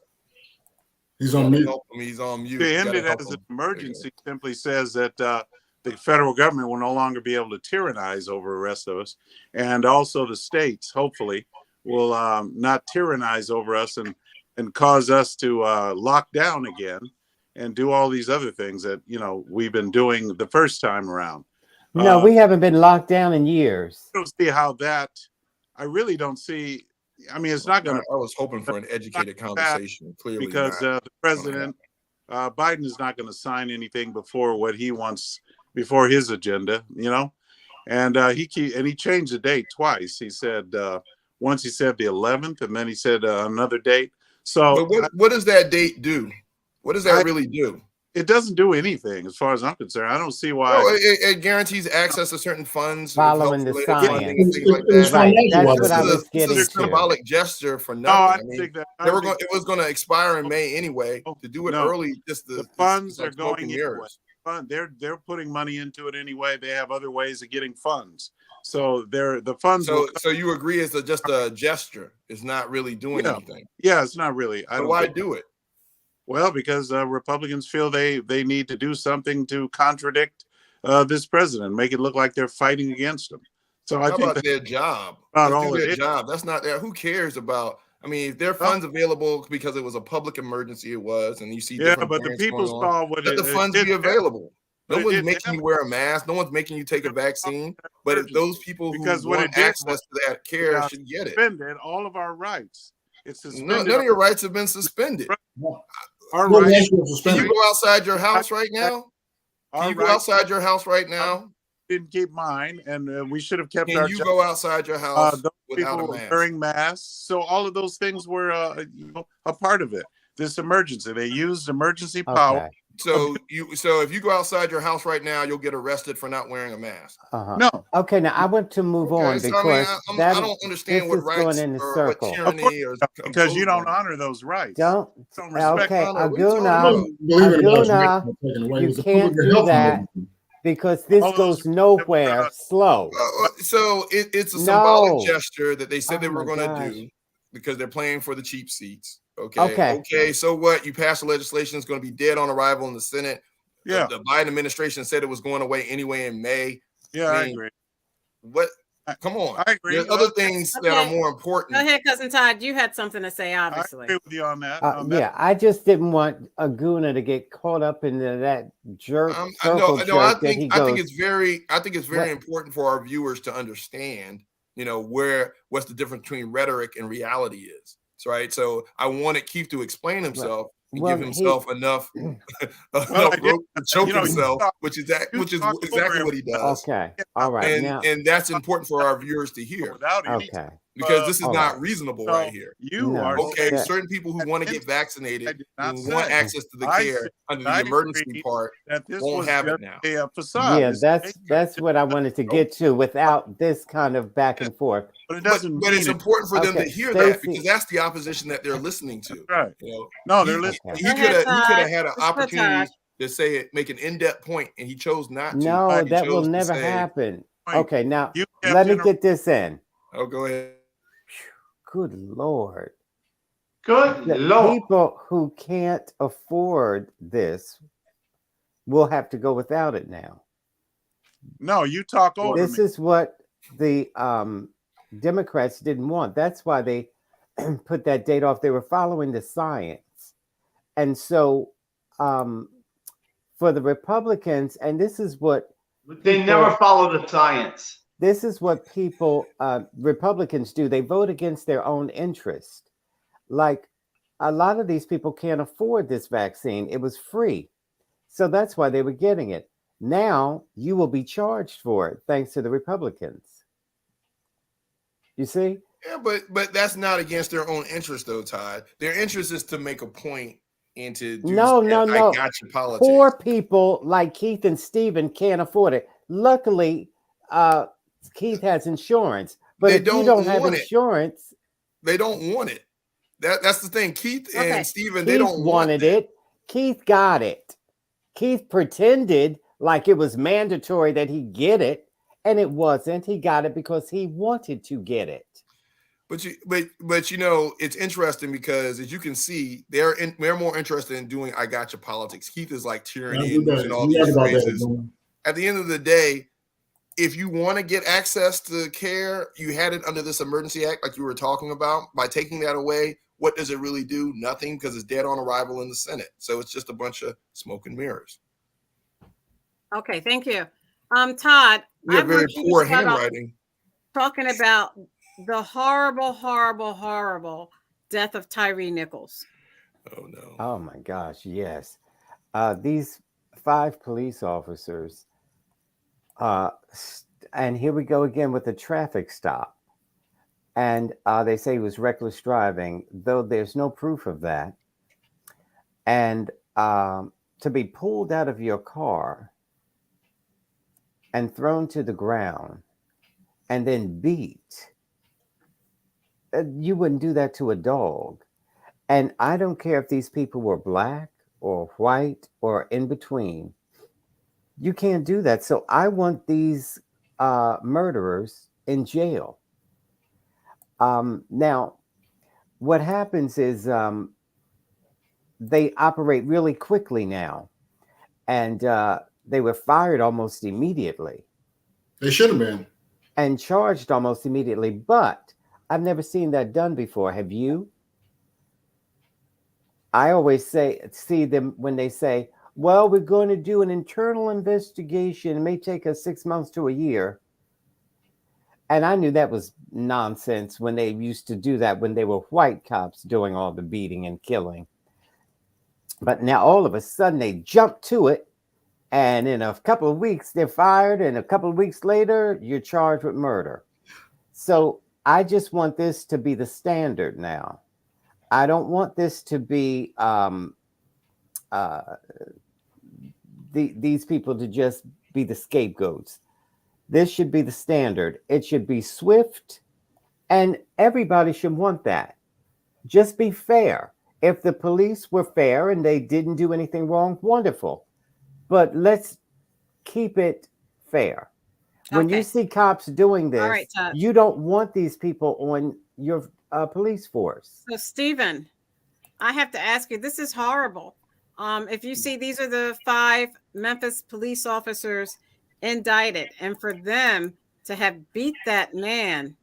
He's You on gotta mute. help him. He's on mute. To You end gotta it help as an him. emergency simply says that the federal government will no longer be able to tyrannize over the rest of us, and also the states, hopefully, will not tyrannize over us and cause us to lock down again and do all these other things that we've been doing the first time around. No, we haven't been locked down in years. I don't see how that. I really don't see. I mean, it's not going to. I was hoping for an educated conversation. Clearly, because not. the president Biden is not going to sign anything before what he wants, before his agenda, and he changed the date twice. He said once he said the 11th, and then he said another date. So But what does that date do? What does that really do? It doesn't do anything as far as I'm concerned. I don't see why. Well, it guarantees access to certain funds, Following the health-related funding science. and things like It was that. Right, that's financial. what I was This getting is a to. symbolic gesture for No, nothing. I I don't mean, think that. it was going to expire in May anyway. To do it No. early, just The funds are smoke going and anyway. mirrors. They're putting money into it anyway. They have other ways of getting funds. So the funds. So you agree it's just a gesture? It's not really doing anything. Yeah, it's not really. So why do it? Well, because Republicans feel they need to do something to contradict this president, make it look like they're fighting against him. So I How think about their job? about Let's all do it their is. job. That's not there. Who cares about? I mean, if there are funds available because it was a public emergency, it was, and you see different but the variants people going on, saw what let the funds be available. But No it one's didn't making you wear a mask. No one's making you take a vaccine. But if those people Because who what want it did access to that care should get it. suspended all of our rights. It's None suspended. of your rights have been suspended. Our No rights. national Can you suspended. go outside your house right now? Can Our you go rights outside your house right now? didn't keep mine, and we should have kept Can our you job. go outside your house Those without people a were mask? wearing masks, so all of those things were a part of it. This emergency, they used emergency power. Okay. So if you go outside your house right now, you'll get arrested for not wearing a mask. Uh-huh. No, Okay, now I want to move on So, because I don't understand this what is rights going in the or what circle. tyranny or because you don't imposed on honor those rights. Don't. Don't respect. Okay, honor. What are you talking Aguna, about? Believe it or not, it's Aguna, not taken away. It you was a can't public do health that emergency. because this All those goes nowhere slow. So it's a symbolic No. gesture that they said Oh they were my going gosh. to do because they're playing for the cheap seats. Okay. Okay. So what? You pass the legislation, it's going to be dead on arrival in the Senate. Yeah, The Biden administration said it was going away anyway in May. yeah, I I mean, agree. What? Come on. I agree. There's other things that are Okay. more important. Go ahead, Cousin Todd. You had something to say, I obviously. agree with you on that. Yeah, I just didn't want Aguna to get caught up into that jerk circle jerk I that he think goes. it's very What? important for our viewers to understand, what's the difference between rhetoric and reality is. So, right. So I wanted Keith to explain himself and well, give himself enough I did. rope to choke You himself, talk- which is you talk exactly over what he does. Okay. All right. And now, and that's important for our viewers to hear without any. okay. because this is all not right. reasonable So right here. you No. are Okay, that- certain people who want to get I vaccinated, did not who want say. access to the I care said under I the emergency agreed part, that this won't was have it just now. a facade. Yeah, It's that's what I wanted to get to without this kind of back and forth. but it But doesn't mean it's important for them Okay, to hear that Stacey. because that's the opposition that they're listening to. right. You know, No, they're he, listening. he Go could ahead, have Todd. had an Let's go, opportunity Todd. to say it, make an in-depth point, and he chose not to. No, He that will chose to never say, happen. Right. Okay, now You kept let me inter- get this in. "Oh, go ahead." Good Lord. Good The Lord. people who can't afford this will have to go without it now. No, you talk over This me. is what the Democrats didn't want. That's why they put that date off. They were following the science. And so for the Republicans, and this is what They never follow the science. people, Republicans do. They vote against their own interest. Like a lot of these people can't afford this vaccine. It was free. So that's why they were getting it. Now you will be charged for it thanks to the Republicans. You see? Yeah, but that's not against their own interest, though, Todd. Their interest is to make a point and to do No. I got you politics. Poor people like Keith and Stephen can't afford it. Luckily, Keith has insurance. But They if you don't don't have want it. insurance, They don't want it. That's the thing. Keith Okay. and Steven, they Keith don't want wanted it. Keith got it. Keith pretended like it was mandatory that he get it, and it wasn't. He got it because he wanted to get it. But you know, it's interesting because as you can see, they're more interested in doing "I gotcha" politics. Keith is like tyranny and losing all these races. At the end of the day, if you want to get access to care, you had it under this emergency act, like you were talking about. By taking that away, what does it really do? Nothing, because it's dead on arrival in the Senate. So it's just a bunch of smoke and mirrors. Okay, thank you. Todd, We have very poor handwriting. Talking about the horrible, horrible, horrible death of Tyre Nichols. Oh, no. Oh, my gosh, yes. These 5 police officers, and here we go again with the traffic stop. And they say he was reckless driving, though there's no proof of that. And to be pulled out of your car and thrown to the ground and then beat, you wouldn't do that to a dog. And I don't care if these people were black or white or in between. You can't do that. So I want these murderers in jail. Now, what happens is they operate really quickly now, and they were fired almost immediately. They should have been. And charged almost immediately, but I've never seen that done before. Have you? I always see them when they say, well, we're going to do an internal investigation. It may take us 6 months to a year. And I knew that was nonsense when they used to do that when they were white cops doing all the beating and killing. But now all of a sudden they jump to it. And in a couple of weeks, they're fired. And a couple of weeks later, you're charged with murder. So I just want this to be the standard now. I don't want this to be these people to just be the scapegoats. This should be the standard. It should be swift, and everybody should want that. Just be fair. If the police were fair and they didn't do anything wrong, wonderful. But let's keep it fair. When you see cops doing this, you don't want these people on your police force. So, Stephen, I have to ask you, this is horrible. If you see, these are the 5 Memphis police officers indicted, and for them to have beat that man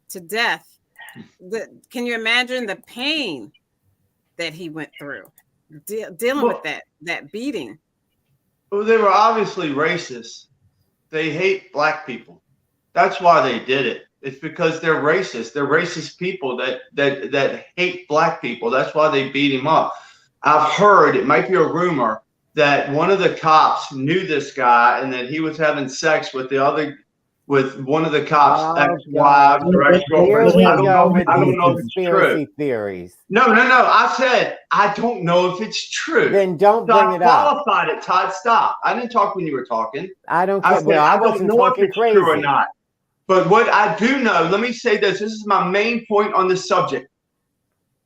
to death, can you imagine the pain that he went through dealing with that beating? Well, they were obviously racist. They hate black people. That's why they did it. It's because they're racist. They're racist people that hate black people. That's why they beat him up. I've heard, it might be a rumor, that one of the cops knew this guy and that he was having sex with one of the cops' ex-wives or ex-girlfriends. I don't know if it's true. Theories. No. I said I don't know if it's true. Then don't bring it up. Qualified it, Todd. Stop. I didn't talk when you were talking. I don't care. I wasn't talking crazy. True or not. But what I do know, let me say this. This is my main point on this subject.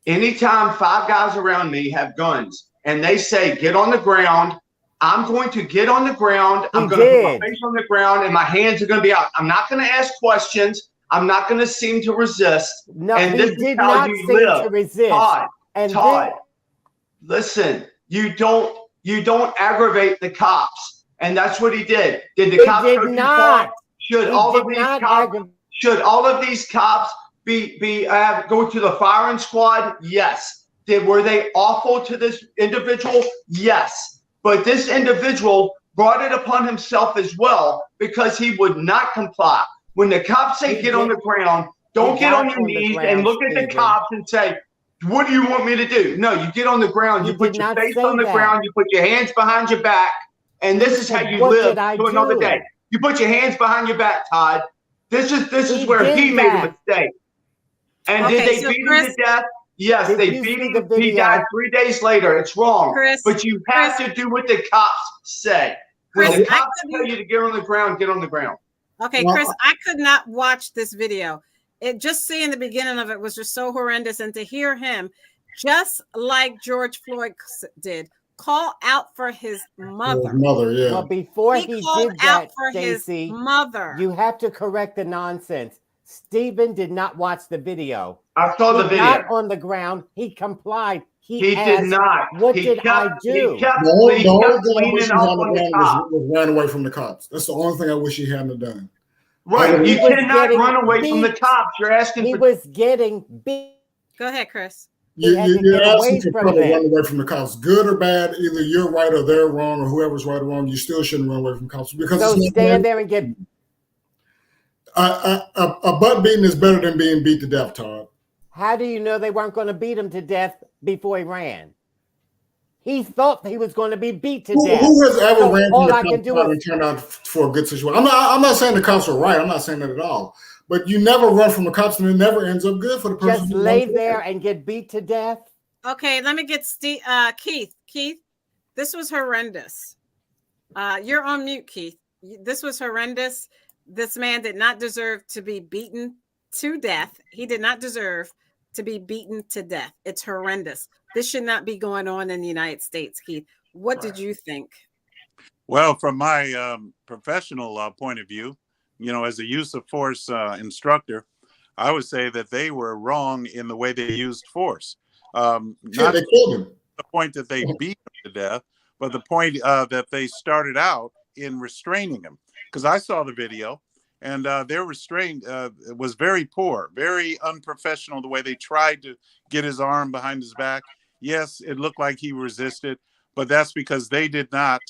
Anytime 5 guys around me have guns and they say, get on the ground, I'm going to get on the ground. I'm going to put my face on the ground and my hands are going to be out. I'm not going to ask questions. I'm not going to seem to resist. No, and he did not seem to resist. Todd, listen, you don't aggravate the cops. And that's what he did. Did the cops go too far? Should all of these cops go to the firing squad? Yes. Were they awful to this individual? Yes. But this individual brought it upon himself as well because he would not comply. When the cops say get on the ground, don't get on your knees and look at the cops and say, what do you want me to do? No, you get on the ground. You put your face on the ground. You put your hands behind your back. And this is how you live to another day. You put your hands behind your back, Todd. This is where he made a mistake. And did they beat him to death? Yes, they beat him. He died 3 days later. It's wrong. But you have to do what the cops say. When the cops tell you to get on the ground, get on the ground. Okay, Chris, I could not watch this video. Just seeing the beginning of it was just so horrendous. And to hear him, just like George Floyd did, call out for his mother. His mother, yeah. Well, before He he called did out that, for his Stacey, mother. you have to correct the nonsense. Stephen did not watch the video. I saw the He video. got on the ground. He complied. He asked, did not. What he did kept, I do? He kept, The only he thing I kept wish leaning he up hadn't on the done top. was ran away from the cops. That's the only thing I wish he hadn't done. Right. He You was cannot getting run away from the beat. cops. You're asking He for. was getting beat. Go ahead, Chris. He had to You're get away asking for from trouble them. running away from the cops. Good or bad, either you're right or they're wrong, or whoever's right or wrong, you still shouldn't run away from cops. Because So it's not stand there and get. a butt beating is better than being beat to death, Todd. How do you know they weren't going to beat him to death before he ran? He thought he was going to be beat to death. Who has ever So ran from all the I can cops do is and turned out for a good situation? I'm not saying the cops were right. I'm not saying that at all. But you never run from the cops, and it never ends up good for the person. just who lay runs there away. and get beat to death. Okay, let me get Keith. Keith, this was horrendous. You're on mute, Keith. This was horrendous. This man did not deserve to be beaten to death. He did not deserve to be beaten to death. It's horrendous. This should not be going on in the United States, Keith. What did you think? Well, from my professional point of view, as a use of force instructor, I would say that they were wrong in the way they used force. Not They killed him. the point that they beat him to death, but the point that they started out in restraining him. Because I saw the video, and their restraint was very poor, very unprofessional, the way they tried to get his arm behind his back. Yes, it looked like he resisted, but that's because they did not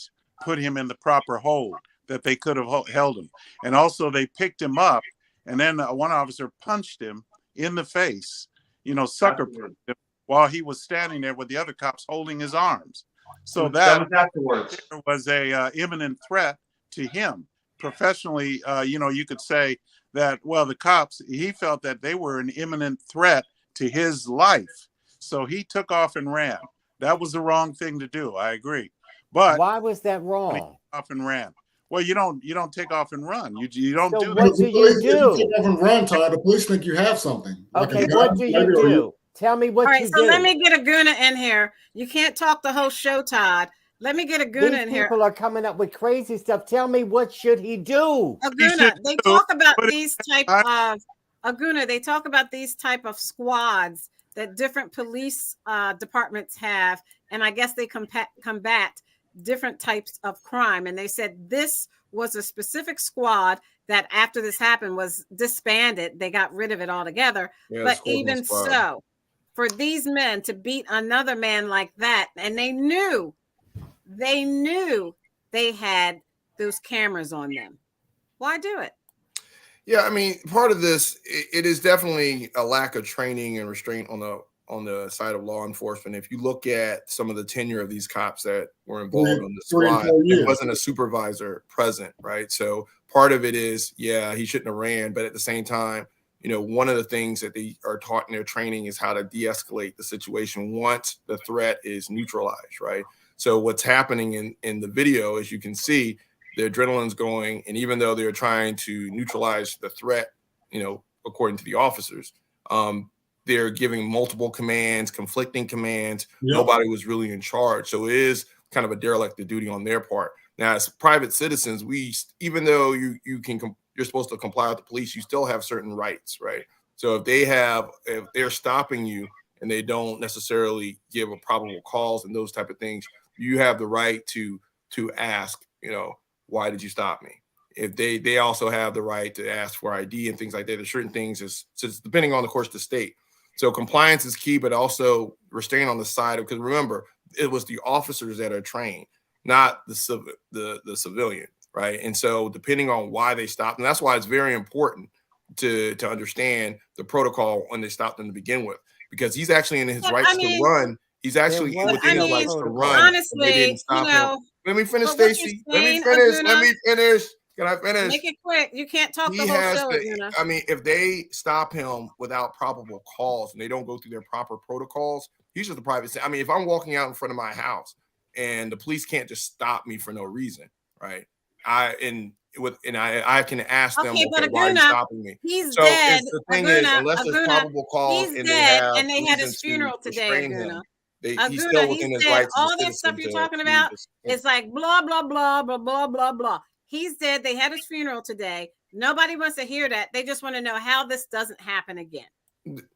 put him in the proper hold that they could have held him. And also they picked him up, and then one officer punched him in the face, sucker punched him while he was standing there with the other cops holding his arms. So that was a imminent threat to him. Professionally, you could say that, well, the cops, he felt that they were an imminent threat to his life. So he took off and ran. That was the wrong thing to do. I agree. But why was that wrong? He took off and ran. Well, you don't take off and run. You don't So do what that. do you do? If you take off and run, Todd, the police think you have something. Okay, what do you do? Tell me what you do. All right, so let me get a Guna in here. You can't talk the whole show, Todd. Let me get a Guna in here. These people are coming up with crazy stuff. Tell me, what should he do? Aguna, they talk about these type of Aguna. They talk about these type of squads that different police departments have, and I guess they combat different types of crime. And they said this was a specific squad that, after this happened, was disbanded. They got rid of it altogether. Yeah, but even so, for these men to beat another man like that, and they knew they had those cameras on them. Why do it? Yeah, I mean, part of this, it is definitely a lack of training and restraint on the side of law enforcement. If you look at some of the tenure of these cops that were involved on the squad, there wasn't a supervisor present, right? So part of it is, yeah, he shouldn't have ran, but at the same time, one of the things that they are taught in their training is how to de-escalate the situation once the threat is neutralized, right? So what's happening in the video, as you can see, the adrenaline's going, and even though they're trying to neutralize the threat, according to the officers, they're giving multiple commands, conflicting commands. Yep. Nobody was really in charge. So it is kind of a derelict of duty on their part. Now, as private citizens, even though you're supposed to comply with the police, you still have certain rights, right? So if they're stopping you and they don't necessarily give a probable cause and those type of things, you have the right to ask, why did you stop me? If they also have the right to ask for ID and things like that. There's certain things, it's depending on, of course, the state. So compliance is key, but also restraint on the side of, because remember, it was the officers that are trained, not the civilian, right? And so depending on why they stopped, and that's why it's very important to understand the protocol when they stopped them to begin with, because he's actually in his rights to run. He's actually within his rights to run. Honestly, they didn't stop him. Let me finish, Stacey. Let me finish. Can I finish? Make it quick. You can't talk the whole show. I mean, if they stop him without probable cause and they don't go through their proper protocols, he's just a private. I mean, if I'm walking out in front of my house and the police can't just stop me for no reason, right? I can ask them, okay, why are you stopping me? He's dead. The thing is, unless there's probable cause, he's dead, and they had his funeral today. He's still within his rights. All that stuff you're talking about is like blah, blah, blah, blah, blah, blah, blah. He's dead. They had his funeral today. Nobody wants to hear that. They just want to know how this doesn't happen again.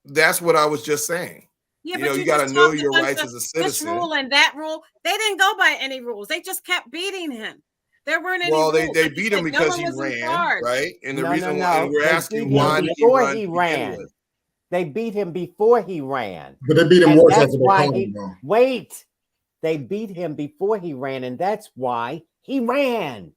That's what I was just saying. Yeah, you know, you got to know your rights as a citizen. This rule and that rule, they didn't go by any rules. They just kept beating him. There weren't any rules. They beat him because he ran, right? And the reason why we're asking why before he ran. They beat him before he ran. But they beat him more after wait. They beat him before he ran, and that's why he ran.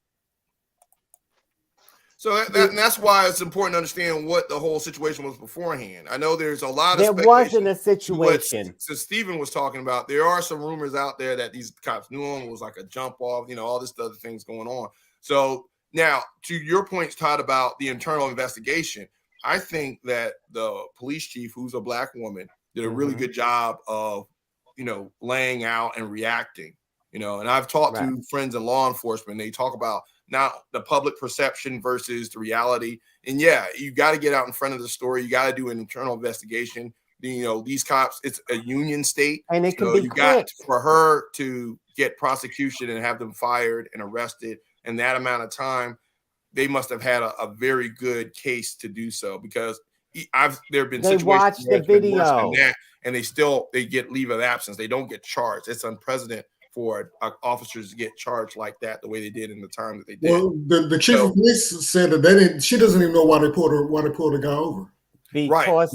So that's why it's important to understand what the whole situation was beforehand. I know there's a lot of there wasn't a situation. So Stephen was talking about, there are some rumors out there that these cops knew him, was like a jump off, you know, all this other things going on. So now, to your points, Todd, about the internal investigation, I think that the police chief, who's a Black woman, did a really good job of, you know, laying out and reacting, you know, and I've talked to friends in law enforcement. They talk about not the public perception versus the reality. And yeah, you got to get out in front of the story. You got to do an internal investigation. You know, these cops, it's a union state. And it can be you got for her to get prosecution and have them fired and arrested in that amount of time. They must have had a very good case to do so, because there have been situations watched the video and they get leave of absence. They don't get charged. It's unprecedented for officers to get charged like that the way they did in the time that they did. Well, the chief of police said that she doesn't even know why they pulled the guy over. Because that's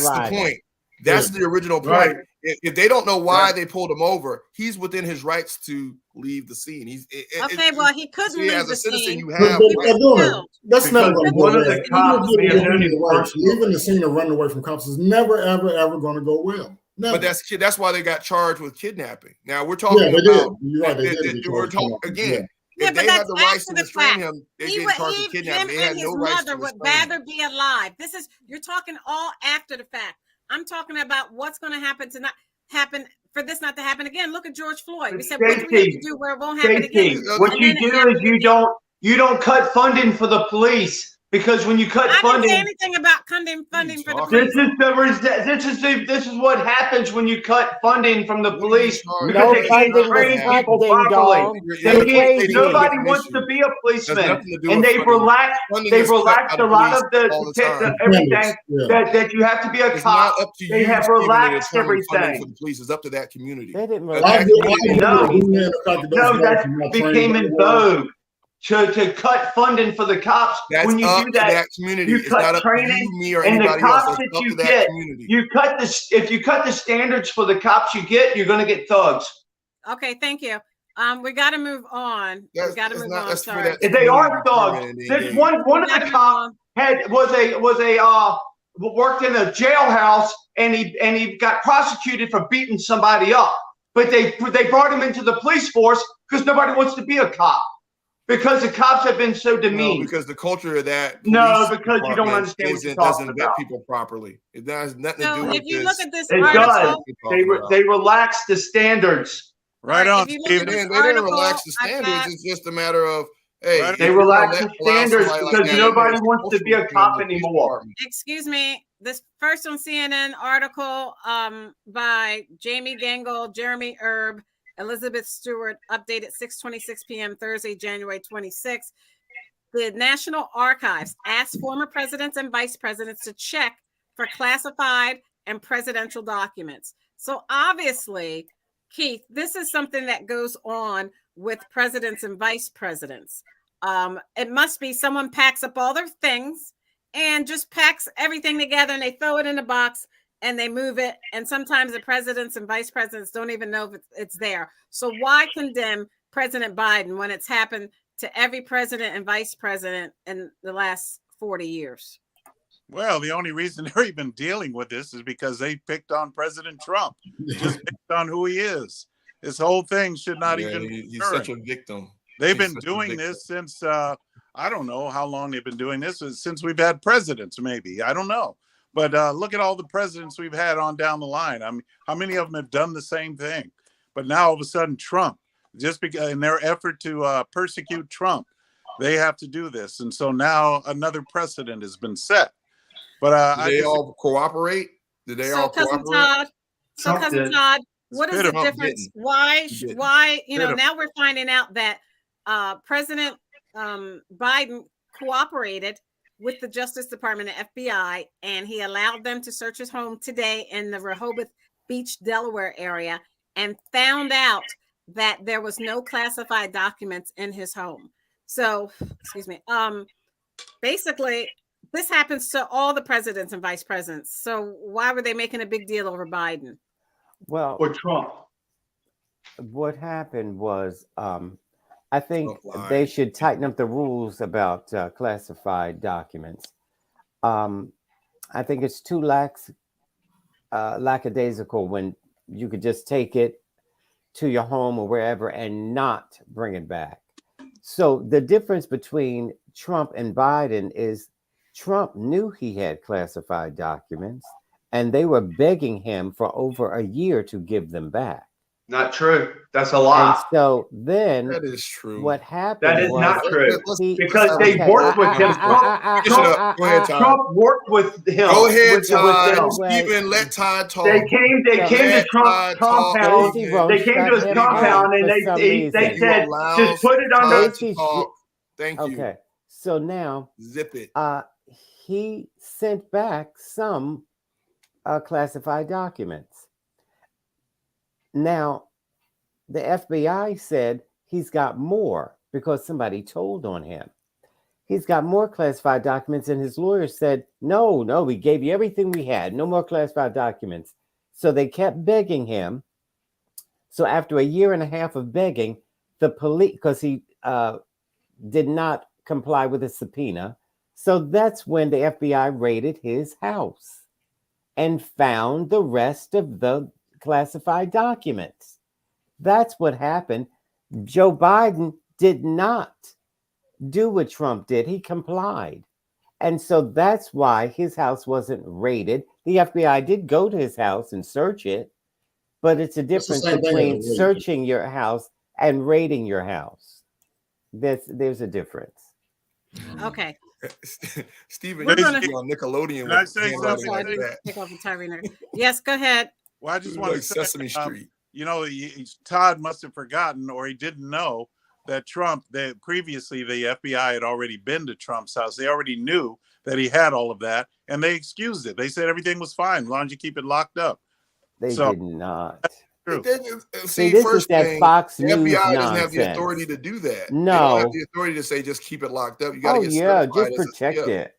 the point. That's the original point. Right. If they don't know why they pulled him over, he's within his rights to leave the scene. Well, he couldn't leave as a the citizen, scene. you have. That's never going to go well. Cops leaving the scene and running away from cops is never, ever, ever going to go well. Never. But that's why they got charged with kidnapping. Now we're talking about. We're talking again. Yeah, if but they had the rights to restrain him, they didn't charge with kidnapping. They had no rights to would rather be alive. You're talking all after the fact. I'm talking about what's going to happen to not happen for this not to happen again. Look at George Floyd. We said what do we have to do where it won't happen again? What you do is you don't cut funding for the police. Because when you cut funding, I didn't say anything about cutting funding for the police. This is what happens when you cut funding from the police. No funding was cut, ding dong. Nobody wants to be a policeman, and they've relaxed a lot of the everything that you have to be a cop. They have relaxed everything. For the police is up to that community. They didn't relax. No, that became in vogue. To cut funding for the cops. That's when you do that community, you cut training me or and the cops that you get. You cut if you cut the standards for the cops you get, you're going to get thugs. Okay, thank you. We got to move on. We got to move on. Sorry, they are thugs. There's one of the cops worked in a jailhouse and he got prosecuted for beating somebody up. But they brought him into the police force because nobody wants to be a cop. Because the cops have been so demeaned. No, because the culture of that. No, because you don't understand what you're talking about. Doesn't vet people properly. It has nothing to do with if you look at this article, they relaxed the standards. Right on. They didn't relax the standards. It's just a matter of, hey. They relaxed the standards because nobody wants to be a cop anymore. Excuse me. This first on CNN article by Jamie Gangle, Jeremy Erb, Elizabeth Stewart, updated 6:26 p.m. Thursday, January 26th. The National Archives asked former presidents and vice presidents to check for classified and presidential documents. So obviously, Keith, this is something that goes on with presidents and vice presidents. It must be someone packs up all their things and just packs everything together and they throw it in a box and they move it. And sometimes the presidents and vice presidents don't even know if it's there. So why condemn President Biden when it's happened to every president and vice president in the last 40 years? Well, the only reason they're even dealing with this is because they picked on President Trump, just picked on who he is. This whole thing should not even. He's such a victim. They've been doing this since, I don't know how long they've been doing this, since we've had presidents, maybe. I don't know. But look at all the presidents we've had on down the line. I mean, how many of them have done the same thing? But now all of a sudden, Trump, just because in their effort to persecute Trump, they have to do this. And so now another precedent has been set. But Did they all cooperate? Did they all cooperate? So, Trump cousin did. Todd, what is the Trump difference? didn't. Why? He didn't. Why? You know, Pitiful. now we're finding out that President Biden cooperated with the Justice Department and FBI, and he allowed them to search his home today in the Rehoboth Beach, Delaware area, and found out that there was no classified documents in his home. So, excuse me. Basically, this happens to all the presidents and vice presidents. So why were they making a big deal over Biden? Well, Or Trump. what happened was, I think Trump lied. they should tighten up the rules about classified documents. I think it's too lackadaisical when you could just take it to your home or wherever and not bring it back. So the difference between Trump and Biden is Trump knew he had classified documents, and they were begging him for over a year to give them back. Not true. That's a And lie. so then That is true. what happened That is was not true. Because let's they have worked with him. Finish it up. Go ahead, Todd. Trump worked with him. Go ahead, with Todd. them. Stephen, let Todd talk. They came to Trump's compound. Stacey They Roach came got to his him compound and for some they reason. said, allow just put it under. Todd to talk. Thank you. Okay, so now Zip it. he sent back some classified documents. Now, the FBI said he's got more because somebody told on him. He's got more classified documents, and his lawyer said, no, we gave you everything we had. No more classified documents. So they kept begging him. So after a year and a half of begging, the police, because he did not comply with a subpoena, so that's when the FBI raided his house and found the rest of the classified documents. That's what happened. Joe Biden did not do what Trump did. He complied. And so that's why his house wasn't raided. The FBI did go to his house and search it, but it's a difference between searching your house and raiding your house. There's a difference. Okay. Stephen, We're you gonna- should be on Nickelodeon. Can I with say handwriting something? like that. Take over Tyre Nichols. Yes, go ahead. Well, I just It want to was say, like Sesame Street. you know, Todd must have forgotten, or he didn't know that previously the FBI had already been to Trump's house. They already knew that he had all of that, and they excused it. They said everything was fine as long as you keep it locked up. They So- did not. True. See, this first is that thing, Fox the News FBI doesn't have the nonsense. authority to do that. They No. don't have the authority to say just keep it locked up. You got to Oh, get yeah, certified just as a protect SCIF. it.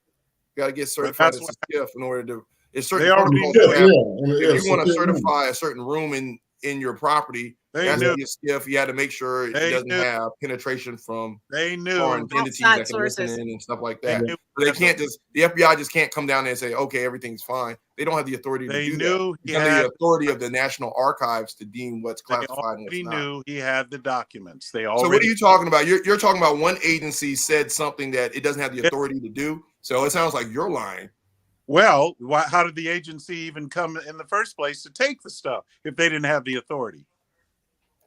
You got to get certified as that's a SCIF in order to. It's certain They already protocols knew you it. have. If you want to certify a certain room in your property, They that's knew. a SCIF. You had to make sure it They doesn't knew. have penetration from They knew. foreign entities Outside that can listen sources. in and stuff like They that. knew. They can't just, the FBI just can't come down there and say, okay, everything's fine. They don't have the authority to They do knew that. he It's under had. the authority of the National Archives to deem what's They classified and what's already not. knew he had the documents. They So what are already. you talking about? You're talking about one agency said something that it doesn't have the authority to do. So it sounds like you're lying. Well, how did the agency even come in the first place to take the stuff if they didn't have the authority?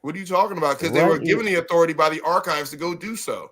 What are you talking about? Because they were given the authority by the archives to go do so.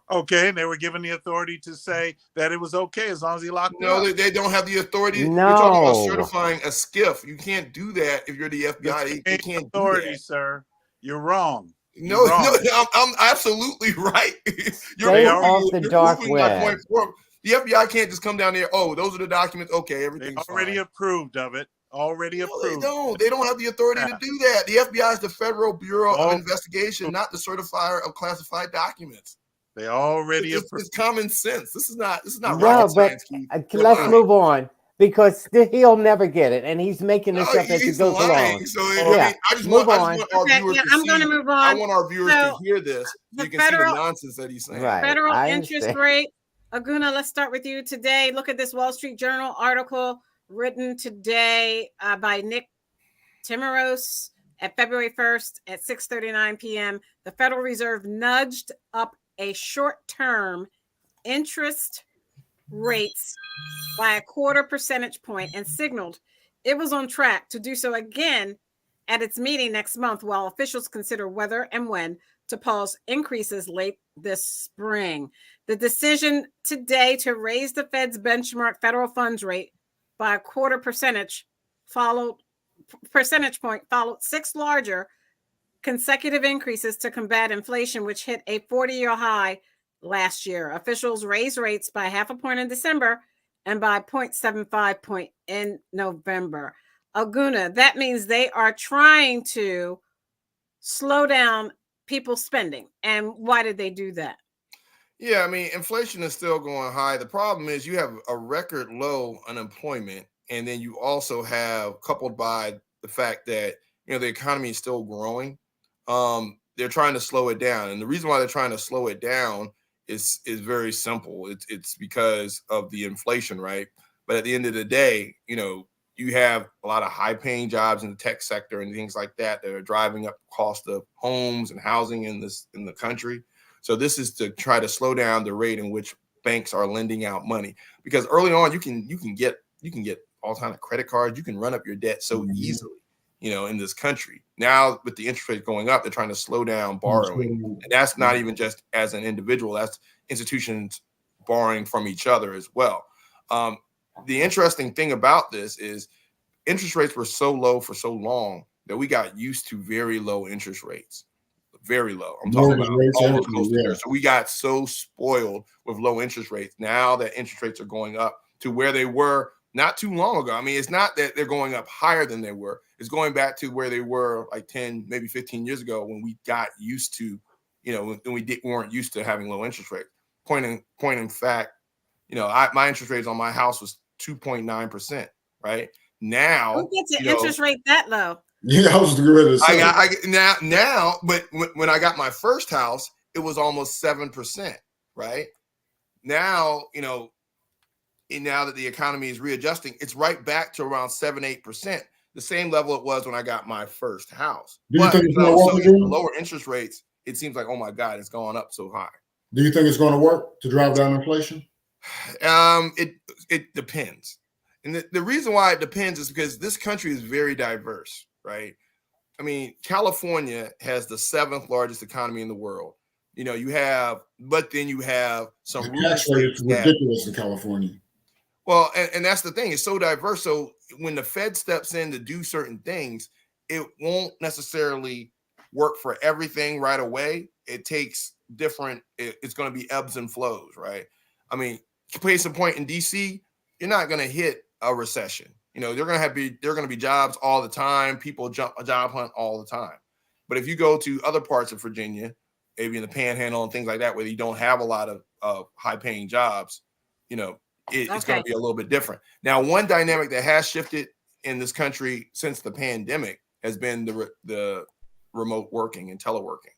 Okay, and they were given the authority to say that it was okay as long as he locked it No, up. they don't have the authority. No. You're talking about certifying a SCIF. You can't do that if you're the FBI. They can't do authority, that. sir. You're wrong. No, You're wrong. I'm absolutely right. Stay off the dark proving my web. point forward. The FBI can't just come down there. Oh, those are the documents. Okay, They everything's already fine. approved of it. Already No, they approved. don't. They don't have the authority to do that. The FBI is the Federal Bureau of Investigation, not the certifier of classified documents. They already It's approved. common sense. This is not No, rocket but science, Keith. let's move on because he'll never get it, and he's making this up as he He's goes lying. along. So Yeah, I just move want on. our Okay, viewers yeah, to I'm see. going to move on. I want our viewers to So, hear this. the You can see the federal- nonsense that he's saying. Right. Federal I interest understand. rate. Aguna, let's start with you today. Look at this Wall Street Journal article written today by Nick Timmeros at February 1st at 6:39 p.m. The Federal Reserve nudged up a short-term interest rates by a 0.25 percentage point and signaled it was on track to do so again at its meeting next month, while officials consider whether and when to pause increases late this spring. The decision today to raise the Fed's benchmark federal funds rate by a 0.25 percentage followed percentage point followed 6 larger consecutive increases to combat inflation, which hit a 40-year high last year. Officials raised rates by 0.5 point in December and by 0.75 point in November. Aguna, that means they are trying to slow down people's spending. And why did they do that? Yeah, I mean, inflation is still going high. The problem is you have a record low unemployment, and then you also have, coupled by the fact that the economy is still growing. They're trying to slow it down, and the reason why they're trying to slow it down is very simple. It's because of the inflation, right? But at the end of the day, you have a lot of high-paying jobs in the tech sector and things like that are driving up the cost of homes and housing in the country. So this is to try to slow down the rate in which banks are lending out money, because early on you can get all kinds of credit cards. You can run up your debt so easily, in this country. Now with the interest rate going up, they're trying to slow down borrowing, and that's not even just as an individual. That's institutions borrowing from each other as well. The interesting thing about this is interest rates were so low for so long that we got used to very low interest rates. Very low. I'm talking about almost close to zero. So we got so spoiled with low interest rates. Now that interest rates are going up to where they were not too long ago. I mean, it's not that they're going up higher than they were. It's going back to where they were like 10, maybe 15 years ago when we got used to, when we weren't used to having low interest rates. Point in fact, my interest rates on my house was 2.9%. Right now, who gets an interest rate that low? Yeah, I was ready to say. But when I got my first house, it was almost 7%. Right now, now that the economy is readjusting, it's right back to around 7-8%, the same level it was when I got my first house. Do you think it's going to work? Lower interest rates, it seems like, oh my God, it's gone up so high. Do you think it's going to work to drive down inflation? It depends. And the reason why it depends is because this country is very diverse, right? I mean, California has the 7th largest economy in the world. Then you have some rural states. It's ridiculous in California. Well, and that's the thing. It's so diverse. So when the Fed steps in to do certain things, it won't necessarily work for everything right away. It takes it's going to be ebbs and flows, right? I mean, case in point, in DC, you're not going to hit a recession. There are going to be jobs all the time. People job hunt all the time. But if you go to other parts of Virginia, maybe in the Panhandle and things like that, where you don't have a lot of high-paying jobs, it's going to be a little bit different. Now, one dynamic that has shifted in this country since the pandemic has been the remote working and teleworking.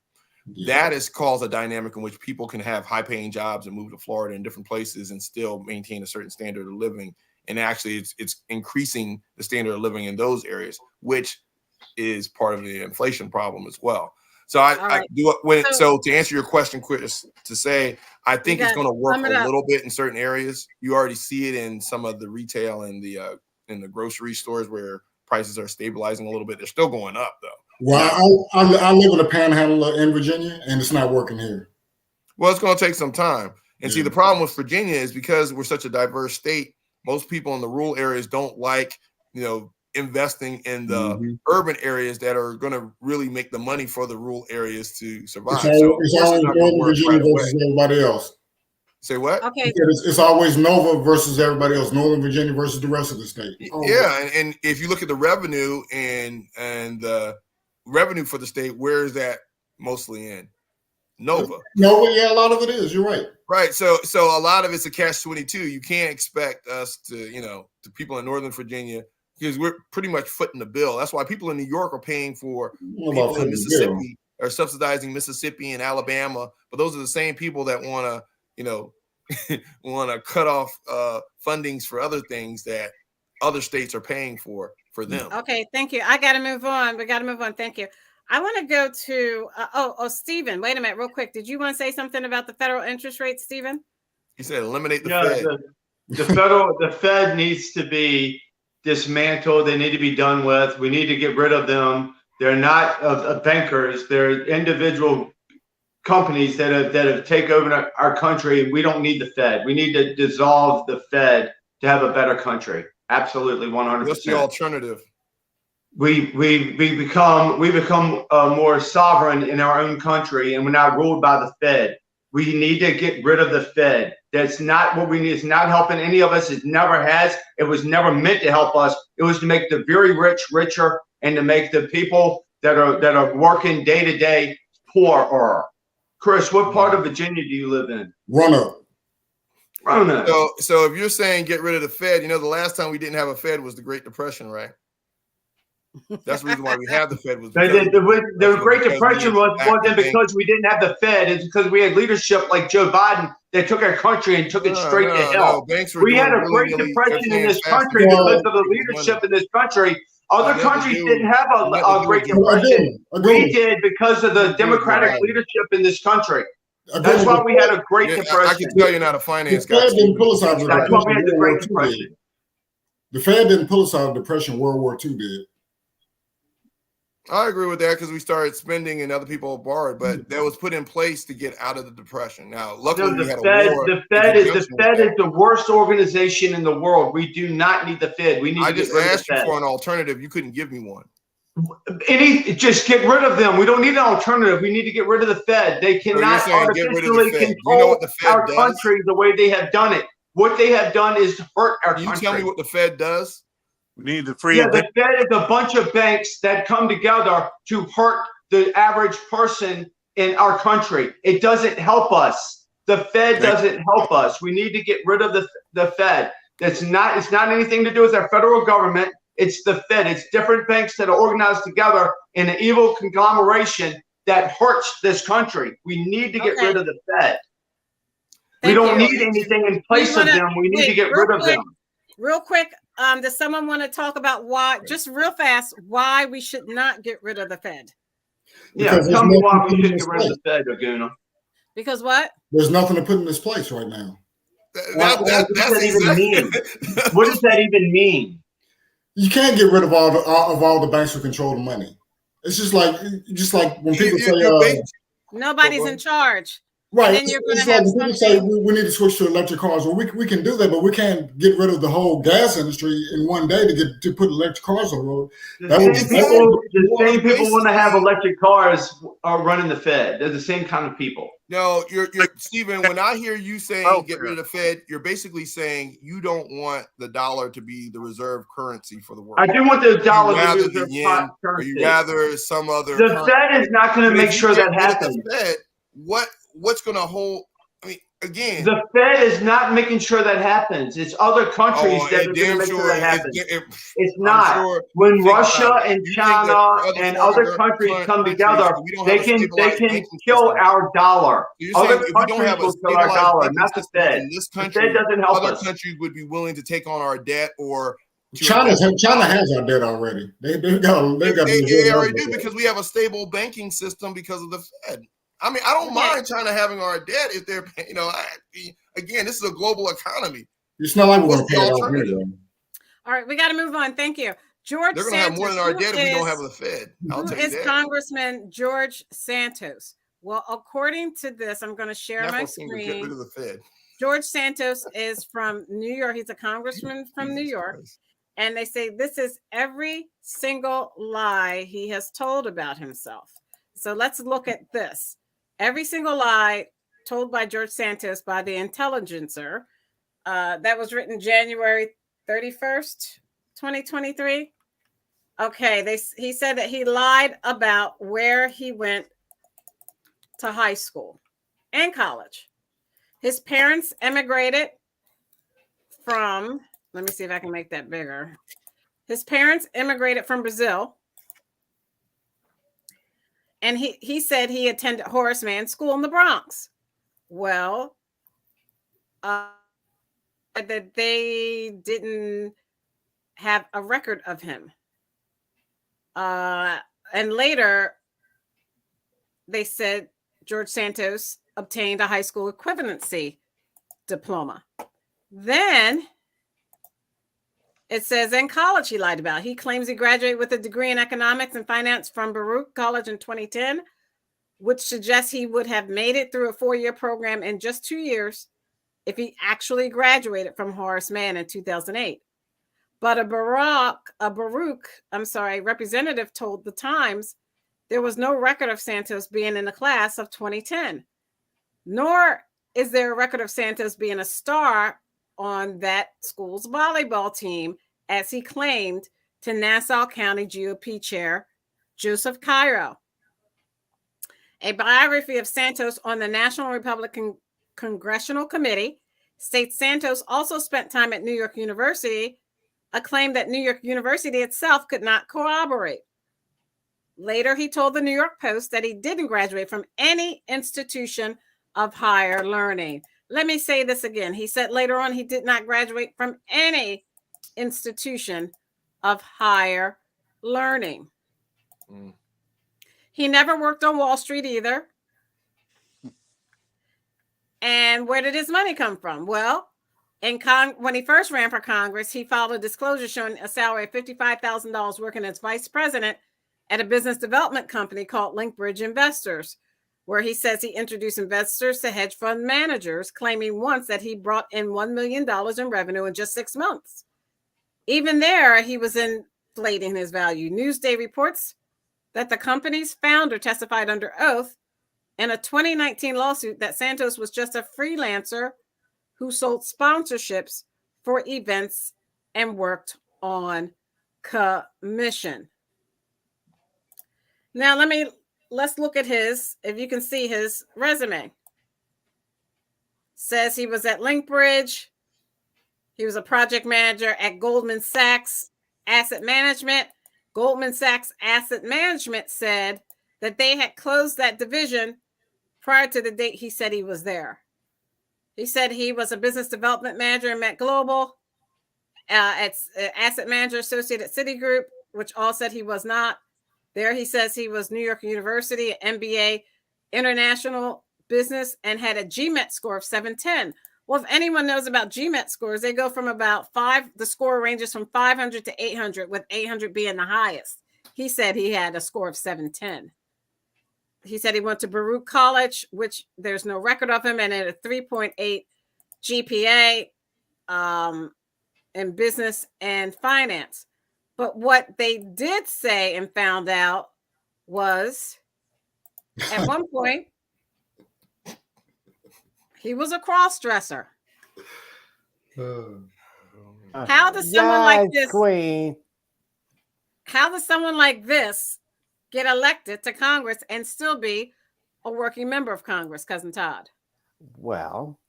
Yeah. That has caused a dynamic in which people can have high-paying jobs and move to Florida and different places and still maintain a certain standard of living. And actually, it's increasing the standard of living in those areas, which is part of the inflation problem as well. So So to answer your question, Chris, to say I think it's going to work a little bit in certain areas. You already see it in some of the retail and the grocery stores where prices are stabilizing a little bit. They're still going up though. Well, I live in the Panhandle in Virginia, and it's not working here. Well, it's going to take some time. And see, the problem with Virginia is because we're such a diverse state. Most people in the rural areas don't like, investing in the urban areas that are going to really make the money for the rural areas to survive. It's always Northern Virginia versus everybody else. Say what? Okay. It's always Nova versus everybody else. Northern Virginia versus the rest of the state. Yeah, and if you look at the revenue and the revenue for the state, where is that mostly in? Nova. Yeah, a lot of it is. You're right. Right. So a lot of it's a catch-22. You can't expect us to, to people in Northern Virginia, because we're pretty much footing the bill. That's why people in New York are paying for people in Mississippi, are subsidizing Mississippi and Alabama. But those are the same people that want to cut off fundings for other things that other states are paying for them. Okay, thank you. I got to move on. We got to move on. Thank you. I want to go to Stephen. Wait a minute, real quick. Did you want to say something about the federal interest rate, Stephen? He said eliminate the Fed. The Fed needs to be dismantled. They need to be done with. We need to get rid of them. They're not bankers. They're individual companies that have taken over our country. We don't need the Fed. We need to dissolve the Fed to have a better country. Absolutely, 100%. What's the alternative? we become more sovereign in our own country, and we're not ruled by the Fed. We need to get rid of the Fed. That's not what we need. It's not helping any of us. It never has. It was never meant to help us. It was to make the very rich richer and to make the people that are working day to day poorer. Chris, what part of Virginia do you live in? Roanoke. So if you're saying get rid of the Fed, the last time we didn't have a Fed was the Great Depression, right? That's the reason why we have the Fed. Was the Great Depression wasn't because we didn't have the Fed. It's because we had leadership like Joe Biden that took our country and took it straight to hell. We had a Great Depression in this country because of the leadership in this country. Other countries didn't have a Great Depression. We did because of the Democratic leadership in this country. That's why we had a Great Depression. I can tell you're not a finance guy. The Fed didn't pull us out of the That's why we had the Great Depression. The Fed didn't pull us out of depression. World War II did. I agree with that because we started spending and other people borrowed, but that was put in place to get out of the depression. Now, luckily, we had a war. The Fed is the worst organization in the world. We do not need the Fed. We need. I just asked you for an alternative. You couldn't give me one. Just get rid of them. We don't need an alternative. We need to get rid of the Fed. They cannot artificially control our country the way they have done it. What they have done is to hurt our country. Can you tell me what the Fed does? We need the free. Yeah, the Fed is a bunch of banks that come together to hurt the average person in our country. It doesn't help us. The Fed doesn't help us. We need to get rid of the Fed. It's not anything to do with our federal government. It's the Fed. It's different banks that are organized together in an evil conglomeration that hurts this country. We need to get rid of the Fed. We don't need anything in place of them. We need to get rid of them. Real quick, does someone want to talk about why, just real fast, why we should not get rid of the Fed? Yeah, tell me why we shouldn't get rid of the Fed, Aguna. Because what? There's nothing to put in this place right now. What does that even mean? You can't get rid of all the banks who control the money. It's just like when people say nobody's in charge. Right. It's like when people say we need to switch to electric cars. Well, we can do that, but we can't get rid of the whole gas industry in one day to put electric cars on the road. The same people want to have electric cars are running the Fed. They're the same kind of people. No, you're Stephen. When I hear you saying get rid of the Fed, you're basically saying you don't want the dollar to be the reserve currency for the world. I do want the dollar to be the yen, currency. Or you rather some other. The Fed is not going to make sure that happens. Fed, what's going to hold? I mean, again, the Fed is not making sure that happens. It's other countries that are going to make sure that happens. It's not. Sure, when Russia and China and other countries come together, they can kill our dollar. Other countries will kill our dollar, not the Fed. The Fed doesn't help us. Other countries would be willing to take on our debt or. China has our debt already. They already do because we have a stable banking system because of the Fed. I mean, I don't mind China having our debt if they're, again, this is a global economy. It's not like we're going to pay it off. All right, we got to move on. Thank you. George They're going to have more than our debt if we don't have the Fed. Who is Congressman George Santos? Well, according to this, I'm going to share my screen. Get rid of the Fed. George Santos is from New York. He's a congressman from New York. And they say this is every single lie he has told about himself. So let's look at this. Every single lie told by George Santos by the Intelligencer, that was written January 31st, 2023. Okay, he said that he lied about where he went to high school and college. His parents emigrated from, let me see if I can make that bigger. His parents immigrated from Brazil. And he said he attended Horace Mann School in the Bronx. Well, that they didn't have a record of him. And later, they said George Santos obtained a high school equivalency diploma. Then it says in college he lied about. He claims he graduated with a degree in economics and finance from Baruch College in 2010, which suggests he would have made it through a 4-year program in just 2 years if he actually graduated from Horace Mann in 2008. But a representative told the Times there was no record of Santos being in the class of 2010, nor is there a record of Santos being a star on that school's volleyball team, as he claimed to Nassau County GOP Chair Joseph Cairo. A biography of Santos on the National Republican Congressional Committee states Santos also spent time at New York University, a claim that New York University itself could not corroborate. Later, he told the New York Post that he didn't graduate from any institution of higher learning. Let me say this again. He said later on he did not graduate from any institution of higher learning. Mm. He never worked on Wall Street either. And where did his money come from? Well, when he first ran for Congress, he filed a disclosure showing a salary of $55,000 working as vice president at a business development company called Linkbridge Investors, where he says he introduced investors to hedge fund managers, claiming once that he brought in $1 million in revenue in just 6 months. Even there, he was inflating his value. Newsday reports that the company's founder testified under oath in a 2019 lawsuit that Santos was just a freelancer who sold sponsorships for events and worked on commission. Now, let's look at if you can see his resume. Says he was at Linkbridge. He was a project manager at Goldman Sachs Asset Management. Goldman Sachs Asset Management said that they had closed that division prior to the date he said he was there. He said he was a business development manager in Met Global, at asset manager associate at Citigroup, which all said he was not. There he says he was New York University, MBA, international business, and had a GMAT score of 710. Well, if anyone knows about GMAT scores, they go from about 5. The score ranges from 500 to 800, with 800 being the highest. He said he had a score of 710. He said he went to Baruch College, which there's no record of him, and had a 3.8 GPA in business and finance. But what they did say and found out was at one point, he was a cross-dresser. How does someone like this, Queen? How does someone like this get elected to Congress and still be a working member of Congress, Cousin Todd? Well,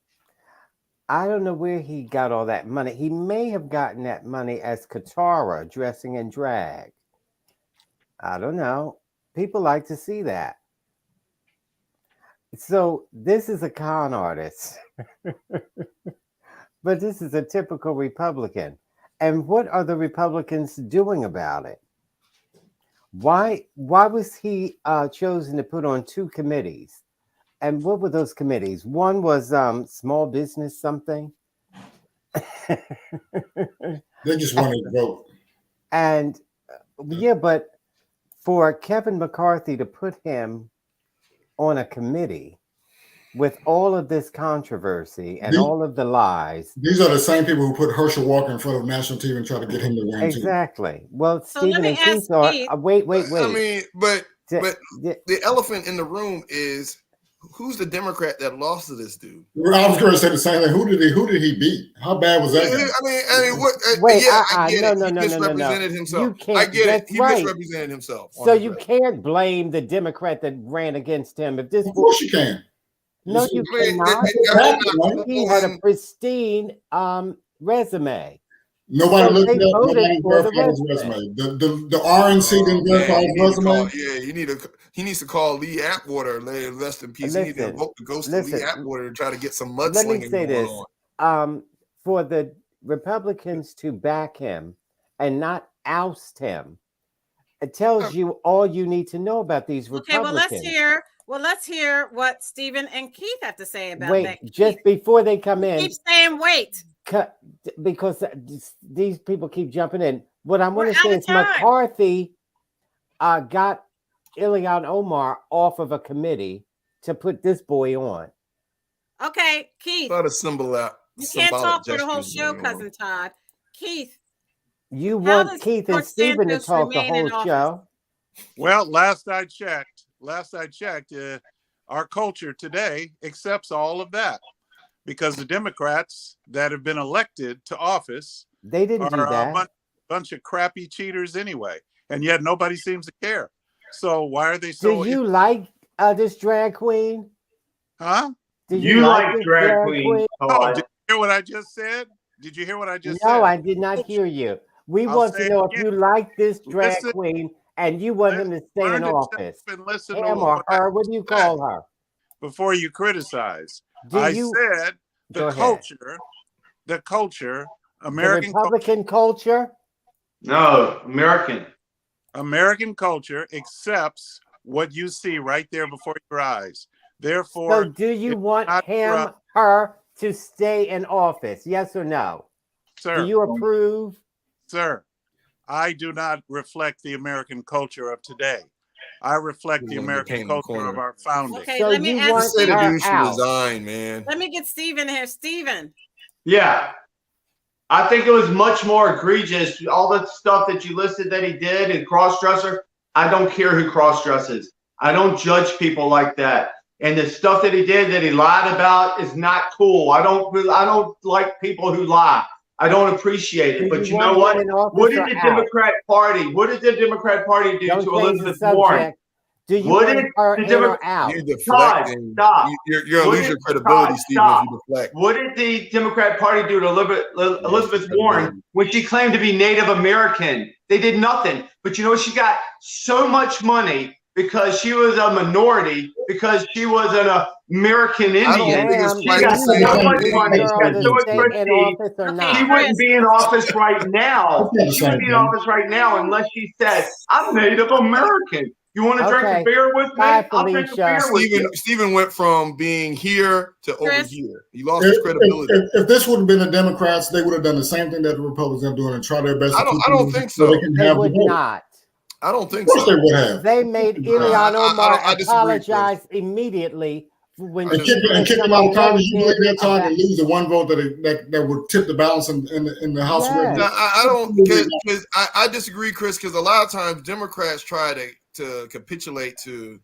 I don't know where he got all that money. He may have gotten that money as Katara dressing in drag. I don't know. People like to see that. So this is a con artist. But this is a typical Republican. And what are the Republicans doing about it? Why was he chosen to put on 2 committees? And what were those committees? One was small business something. They just wanted to vote. And yeah, but for Kevin McCarthy to put him on a committee with all of this controversy and all of the lies. These are the same people who put Herschel Walker in front of national TV and try to get him to win. Exactly. Well, so Stephen and Keith are. Wait. I mean, but the elephant in the room is, who's the Democrat that lost to this dude? I was going to say the same thing. Who did he beat? How bad was that? I mean, what? Wait, I get it. No, he misrepresented himself. You can't, I get it. He right. misrepresented himself. So you can't blame the Democrat that ran against him. If this, of course you can. No, you cannot. He had a pristine resume. Nobody looked at nobody verified his resume. The RNC didn't verify his resume. He needs to call Lee Atwater, rest in peace. He needs to invoke the ghost of Lee Atwater to try to get some mudslinging going on. For the Republicans to back him and not oust him, it tells you all you need to know about these Republicans. Okay, well, let's hear what Stephen and Keith have to say about that. Wait, just before they come in. Keep saying wait. Because these people keep jumping in. What I want to say is McCarthy got Ilhan Omar off of a committee to put this boy on. Okay, Keith. Not a symbol out. You can't talk for the whole show, Cousin Todd. Keith, You How want does Keith and George Stephen to Santos talk the remain in whole office? show. Well, last I checked, our culture today accepts all of that because the Democrats that have been elected to office They didn't do are a that. bunch of crappy cheaters anyway, and yet nobody seems to care. So why are they Do so? you like this drag queen? Huh? Do You like this drag queen, Oh, Todd. did you hear what I just said? Did you hear what I just said? No, I did not hear you. We I'll want say to know it if you like this drag Listen, queen and you want him to stay learn in to shut office. up and listen to Him or what I her? What do you call her? before you criticize. Do I you said Go the ahead. culture, The American Republican culture? No, American. American culture accepts what you see right there before your eyes. Therefore, So do you it's want not him, corrupt. her to stay in office? Yes or no? Sir, Do you approve? sir, I do not reflect the American culture of today. I reflect the He's gonna American get painted in the culture of corner. our founding. Okay, So let me you ask. want Just say the her dude should out. resign, man. Let me get Steven here. Steven. Yeah. I think it was much more egregious. All the stuff that you listed that he did and cross-dresser, I don't care who cross-dresses. I don't judge people like that. And the stuff that he did that he lied about is not cool. I don't like people who lie. I don't appreciate it. Do But you you know want what? him in office What did or the out? Democrat Party do Don't to change the Elizabeth Warren? subject. Do you What want did her the in Democrat? or out? You deflecting. Stop. You're gonna What lose did- your credibility, Todd, Stephen, if stop. you deflect. What did the Democrat Party do to Elizabeth Warren when she claimed to be Native American? They did nothing. But you know, she got so much money because she was a minority, because she was an American I don't Indian. think it's Ma'am, She quite do got the you so want much this money. She girl got to so much stay in prestige. office or Okay, not? She wouldn't be in office right now. That's She wouldn't be in office right now unless she said, "I'm Native American. You want to drink Okay. a beer with me? Bye, I'll drink a Felicia. beer with you." Stephen went from being here to over Chris? here. He lost his credibility. If this would have been the Democrats, they would have done the same thing that the Republicans are doing and try their best. I don't think so so. they can They have the would vote. not. I don't Of think course, so. they would have. They made I Ilhan Omar disagree, Chris. apologize immediately when And she kick said them out of something Congress. You believe negative that time about- and lose the one vote that would tip the balance in the House of Yes. Representatives. I don't because I disagree, Chris, because a lot of times Democrats try to capitulate to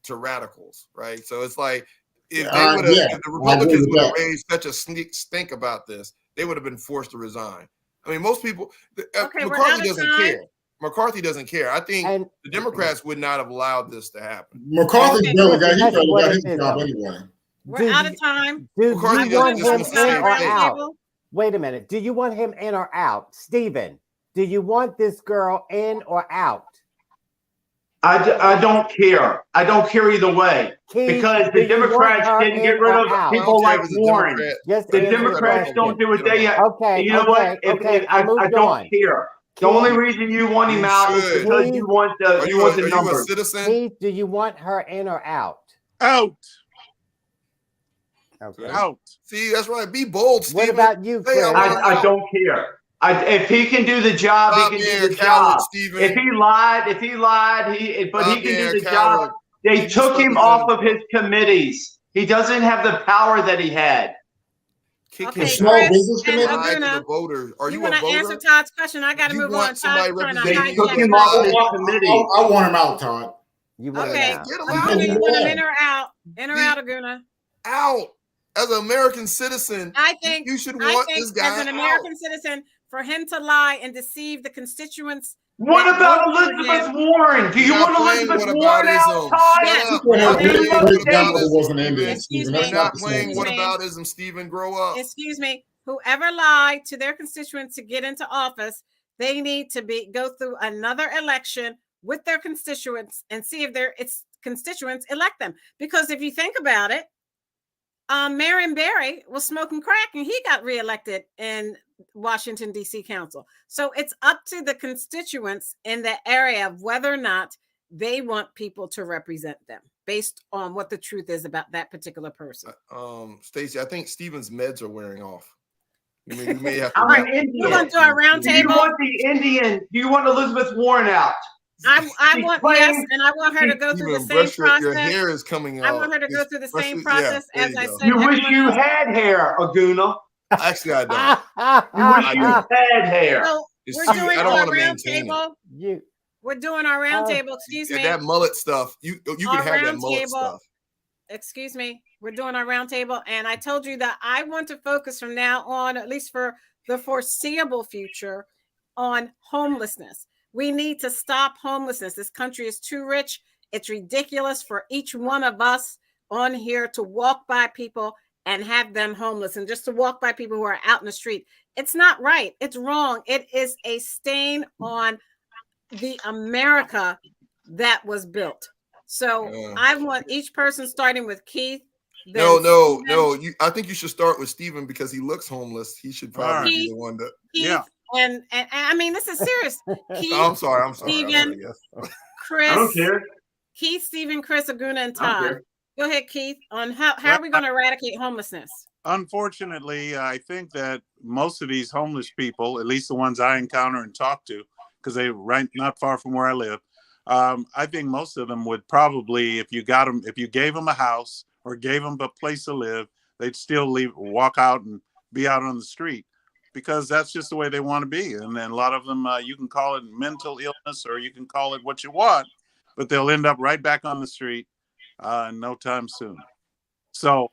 radicals, right? So it's like if they would have, if the Republicans would have raised such a stink about this, they would have been forced to resign. I mean, most people, McCarthy doesn't care. McCarthy doesn't care. I think the Democrats would not have allowed this to happen. McCarthy's barely got, he barely got his Listen, job anyway. We're out of time. Do you McCarthy want doesn't him just want to in or stay out? Table? Wait a minute. Do you want him in or out? Stephen, do you want this girl in or out? I don't care. I don't care either way. Keith, Because do the you Democrats want her didn't in get rid or of out? people like Warren. Just The answer the Democrats question. don't do what they have. Okay, You know what? I moved don't on. care. The Keith, only reason you want him You out is should. because you want the Are you want the you a numbers. citizen? Keith, do you want her in or out? Out. Okay. Out. See, that's right. Be bold, What Stephen. about you, Hey, Chris? I don't care. If he can do the job, Stop he can being do a the coward, job. Stephen. If he lied, but he Stop can being do a the coward. job. They He took him misrepresented off of himself. his committees. He doesn't have the power that he had. Kick Okay, him Small Chris business and committee? Lie to Aguna, the voters. Are you you want a to answer voter? Todd's question? I got to You move want on. somebody Todd's trying to They representing took hijack him my off of his show. committee. I want him out, Todd. You want him Okay, out? Get him Aguna, out. you want him in or out? In or out, Aguna? Out. As an American citizen, I think you should want this guy as an American citizen, for him to lie and deceive the constituents. What that about voted for Elizabeth him. Warren? Do you We're not want playing Elizabeth Warren out, whataboutism. Todd? Yes. Shut up. Well, We're not They playing voted whataboutism, Stephen. Stephen. Excuse We're me. not the playing same thing. whataboutism, Stephen. Grow up. Excuse me. Whoever lied to their constituents to get into office, they need to go through another election with their constituents and see if their constituents elect them. Because if you think about it, Marion Barry was smoking crack and he got reelected in Washington, D.C. Council. So it's up to the constituents in the area of whether or not they want people to represent them based on what the truth is about that particular person. Stacey, I think Stephen's meds are wearing off. You may have to. I'm an Indian. We're going to do our round Do you table. want the Indian? Do you want Elizabeth Warren out? I She's want playing- yes, and I want her to go through the Stephen, same brush your process. hair is coming out. I want her to go through the same Brush your- process there as you I go. said. You wish everyone you else. had hair, Aguna. Actually, I don't. Ah, You wish I you do. had hair. So We're doing I don't our want to round maintain table. You We're doing our round table. Excuse me. that mullet stuff. You can Our have that round mullet table. stuff. Excuse me. We're doing our round table, and I told you that I want to focus from now on, at least for the foreseeable future, on homelessness. We need to stop homelessness. This country is too rich. It's ridiculous for each one of us on here to walk by people and have them homeless, and just to walk by people who are out in the street. It's not right. It's wrong. It is a stain on the America that was built. So I want each person, starting with Keith. No. I think you should start with Stephen because he looks homeless. He should probably be the one that. Keith, and I mean, this is serious. Keith, I'm sorry. Stephen, Yes. Chris. I don't care. Keith, Stephen, Chris, Aguna, and Todd. Go ahead, Keith. On how are we going to eradicate homelessness? Unfortunately, I think that most of these homeless people, at least the ones I encounter and talk to, because they're right not far from where I live, I think most of them would probably, if you gave them a house or gave them a place to live, they'd still walk out and be out on the street, because that's just the way they want to be. And then a lot of them, you can call it mental illness or you can call it what you want, but they'll end up right back on the street no time soon. So,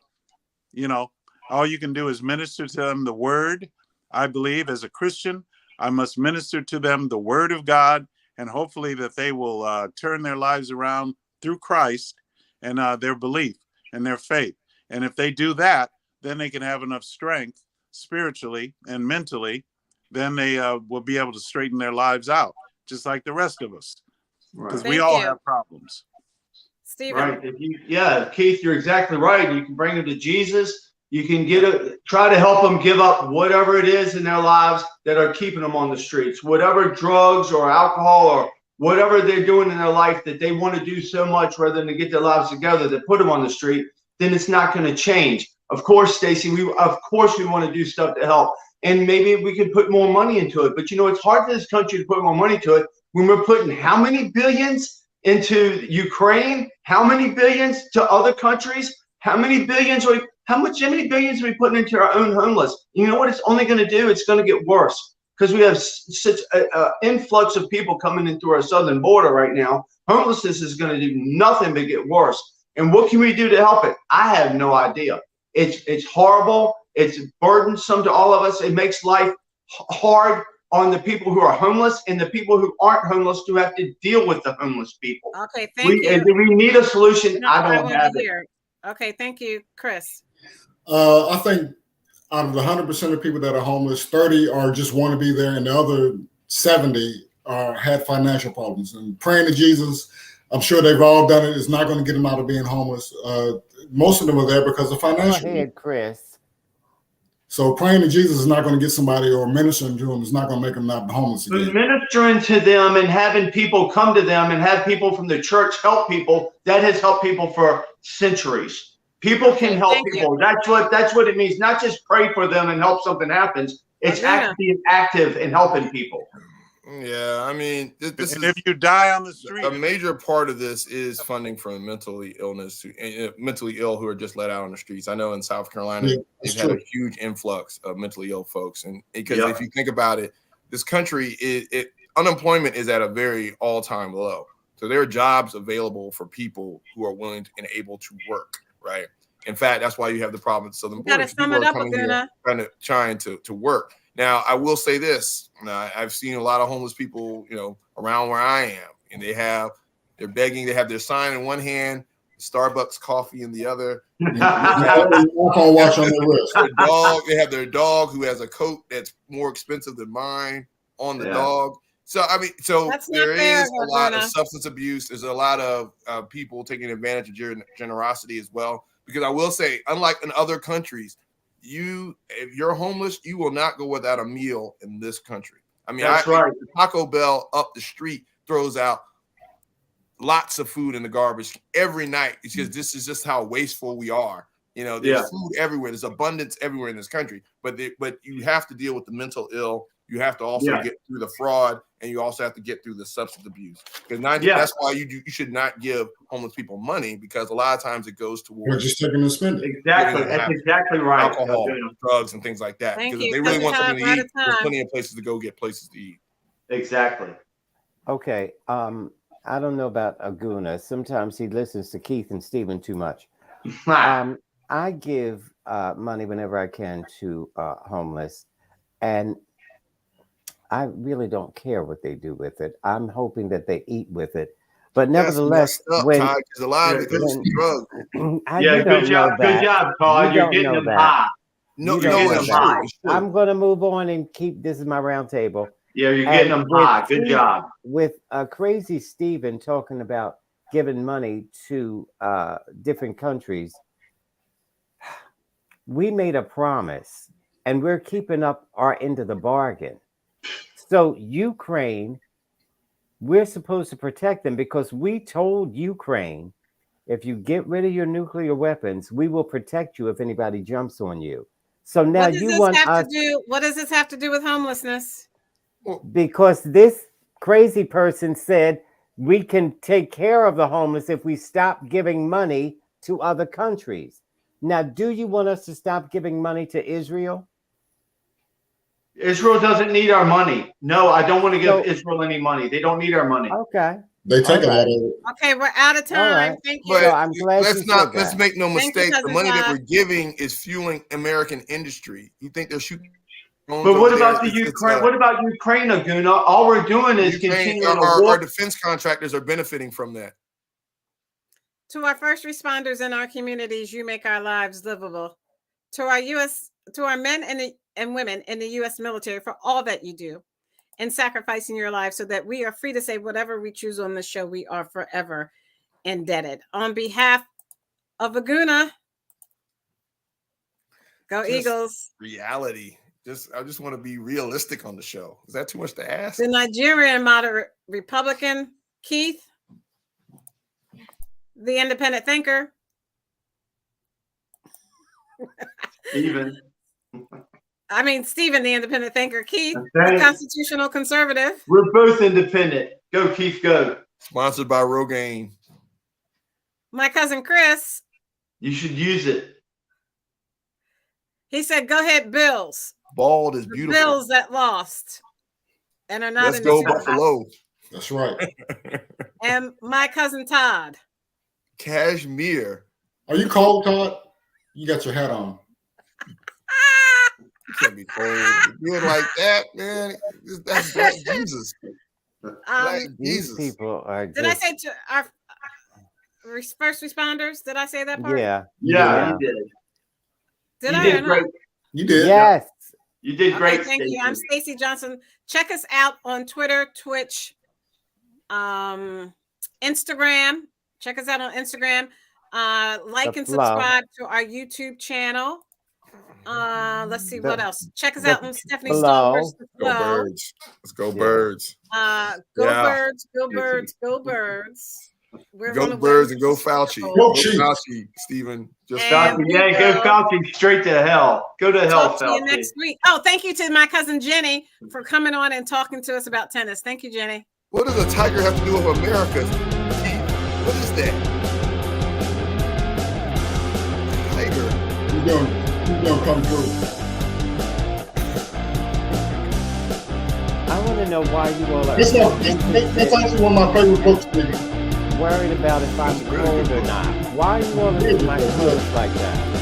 all you can do is minister to them the word. I believe as a Christian, I must minister to them the word of God, and hopefully that they will turn their lives around through Christ and their belief and their faith. And if they do that, then they can have enough strength spiritually and mentally, then they will be able to straighten their lives out, just like the rest of us, because we all have problems. Stephen. Right. Keith, you're exactly right. You can bring them to Jesus. You can try to help them give up whatever it is in their lives that are keeping them on the streets, whatever drugs or alcohol or whatever they're doing in their life that they want to do so much rather than to get their lives together that put them on the street. Then it's not going to change. Of course, Stacy, we want to do stuff to help, and maybe we can put more money into it. But it's hard for this country to put more money to it when we're putting how many billions into Ukraine, how many billions to other countries, how many billions are we putting into our own homeless? You know what it's only going to do? It's going to get worse, because we have such an influx of people coming into our southern border right now. Homelessness is going to do nothing but get worse. And what can we do to help it? I have no idea. It's horrible. It's burdensome to all of us. It makes life hard on the people who are homeless and the people who aren't homeless to have to deal with the homeless people. Okay, thank you. We need a solution. I don't have it. Okay, thank you, Chris. I think out of the 100% of people that are homeless, 30 are just want to be there, and the other 70 had financial problems. And praying to Jesus, I'm sure they've all done it. It's not going to get them out of being homeless. Most of them are there because of financial. Go ahead, Chris. So praying to Jesus is not going to get somebody, or ministering to them is not going to make them not homeless again. But ministering to them and having people come to them and have people from the church help people, that has helped people for centuries. People can help people. That's what it means. Not just pray for them and help something happens. It's actually active in helping people. Yeah, I mean, if you die on the street, a major part of this is funding for mentally ill who are just let out on the streets. I know in South Carolina, they've had a huge influx of mentally ill folks, and because if you think about it, this country unemployment is at a very all-time low. So there are jobs available for people who are willing and able to work. Right. In fact, that's why you have the problem with Southern border. People are coming here trying to work. Now, I will say this. I've seen a lot of homeless people, around where I am, and they're begging. They have their sign in one hand, Starbucks coffee in the other. They have their dog who has a coat that's more expensive than mine on the dog. So, there is a lot of substance abuse. There's a lot of people taking advantage of your generosity as well. Because I will say, unlike in other countries, if you're homeless, you will not go without a meal in this country. I mean, Taco Bell up the street throws out lots of food in the garbage every night. It's just this is just how wasteful we are. There's food everywhere. There's abundance everywhere in this country. But you have to deal with the mental ill. you have to also get through the fraud, and you also have to get through the substance abuse. Because that's why you should not give homeless people money, because a lot of times it goes towards You're just taking the spending. Exactly. That's exactly right. Alcohol, drugs, and things like that. Thank because you. if they really want something to eat, time. there's plenty of places to go get places to eat. Exactly. Okay. I don't know about Aguna. Sometimes he listens to Keith and Stephen too much. I give money whenever I can to homeless, and I really don't care what they do with it. I'm hoping that they eat with it. But nevertheless, when a lot of it goes to drugs. Good job. Good job, Todd. You're getting them high. I'm going to move on and keep. This is my round table. Yeah, you're getting them high. Good job. With Crazy Stephen talking about giving money to different countries, we made a promise, and we're keeping up our end of the bargain. So Ukraine, we're supposed to protect them because we told Ukraine, if you get rid of your nuclear weapons, we will protect you if anybody jumps on you. So now what does this have to do with homelessness? Because this crazy person said we can take care of the homeless if we stop giving money to other countries. Now, do you want us to stop giving money to Israel? Israel doesn't need our money. No, I don't want to give Israel any money. They don't need our money. Okay. They take a lot of it. Okay, we're out of time. Right. Thank you. But I'm glad let's make no mistake. The money that we're giving is fueling American industry. You think they're shooting? But what about the Ukraine? What about Ukraine, Aguna? All we're doing is continuing our defense contractors are benefiting from that. To our first responders in our communities, you make our lives livable. To our men and women in the U.S. military for all that you do and sacrificing your lives so that we are free to say whatever we choose on the show, we are forever indebted. On behalf of Aguna, go Eagles. Reality. I just want to be realistic on the show. Is that too much to ask? The Nigerian moderate Republican, Keith, the independent thinker. Stephen, the independent thinker. Keith, the constitutional conservative. We're both independent. Go, Keith, go. Sponsored by Rogaine. My cousin Chris. You should use it. He said, go ahead, Bills. Bald is beautiful. Bills that lost and are not Let's in go the Buffalo. That's right. And my cousin Todd. Cashmere. Are you cold, Todd? You got your hat on. You can't be cold. You doing like that, man. That's Black Jesus. Black Jesus. People are did I say to our first responders? Did I say that part? Yeah, you did. Did I? Did great. You did. Yes. You did great. Thank you. I'm Stacey Johnson. Check us out on Twitter, Twitch, Instagram. Check us out on Instagram. Like and subscribe to our YouTube channel. Let's see what else. Check us out on Stephanie Stallworth's Go Birds. Let's go Birds. Birds. Go Birds. Go Birds. Go Birds and go Fauci. Go Fauci, Stephen. Just Fauci. Yeah, go Fauci straight to hell. Go to hell, Fauci. You next week. Oh, thank you to my cousin Jenny for coming on and talking to us about tennis. Thank you, Jenny. What does a tiger have to do with America? What is that? Tiger. You don't come through. I want to know why you all are. That's actually one of my favorite books, Stephen. Worried about if I'm cold or not. Why are you all in my clothes like that?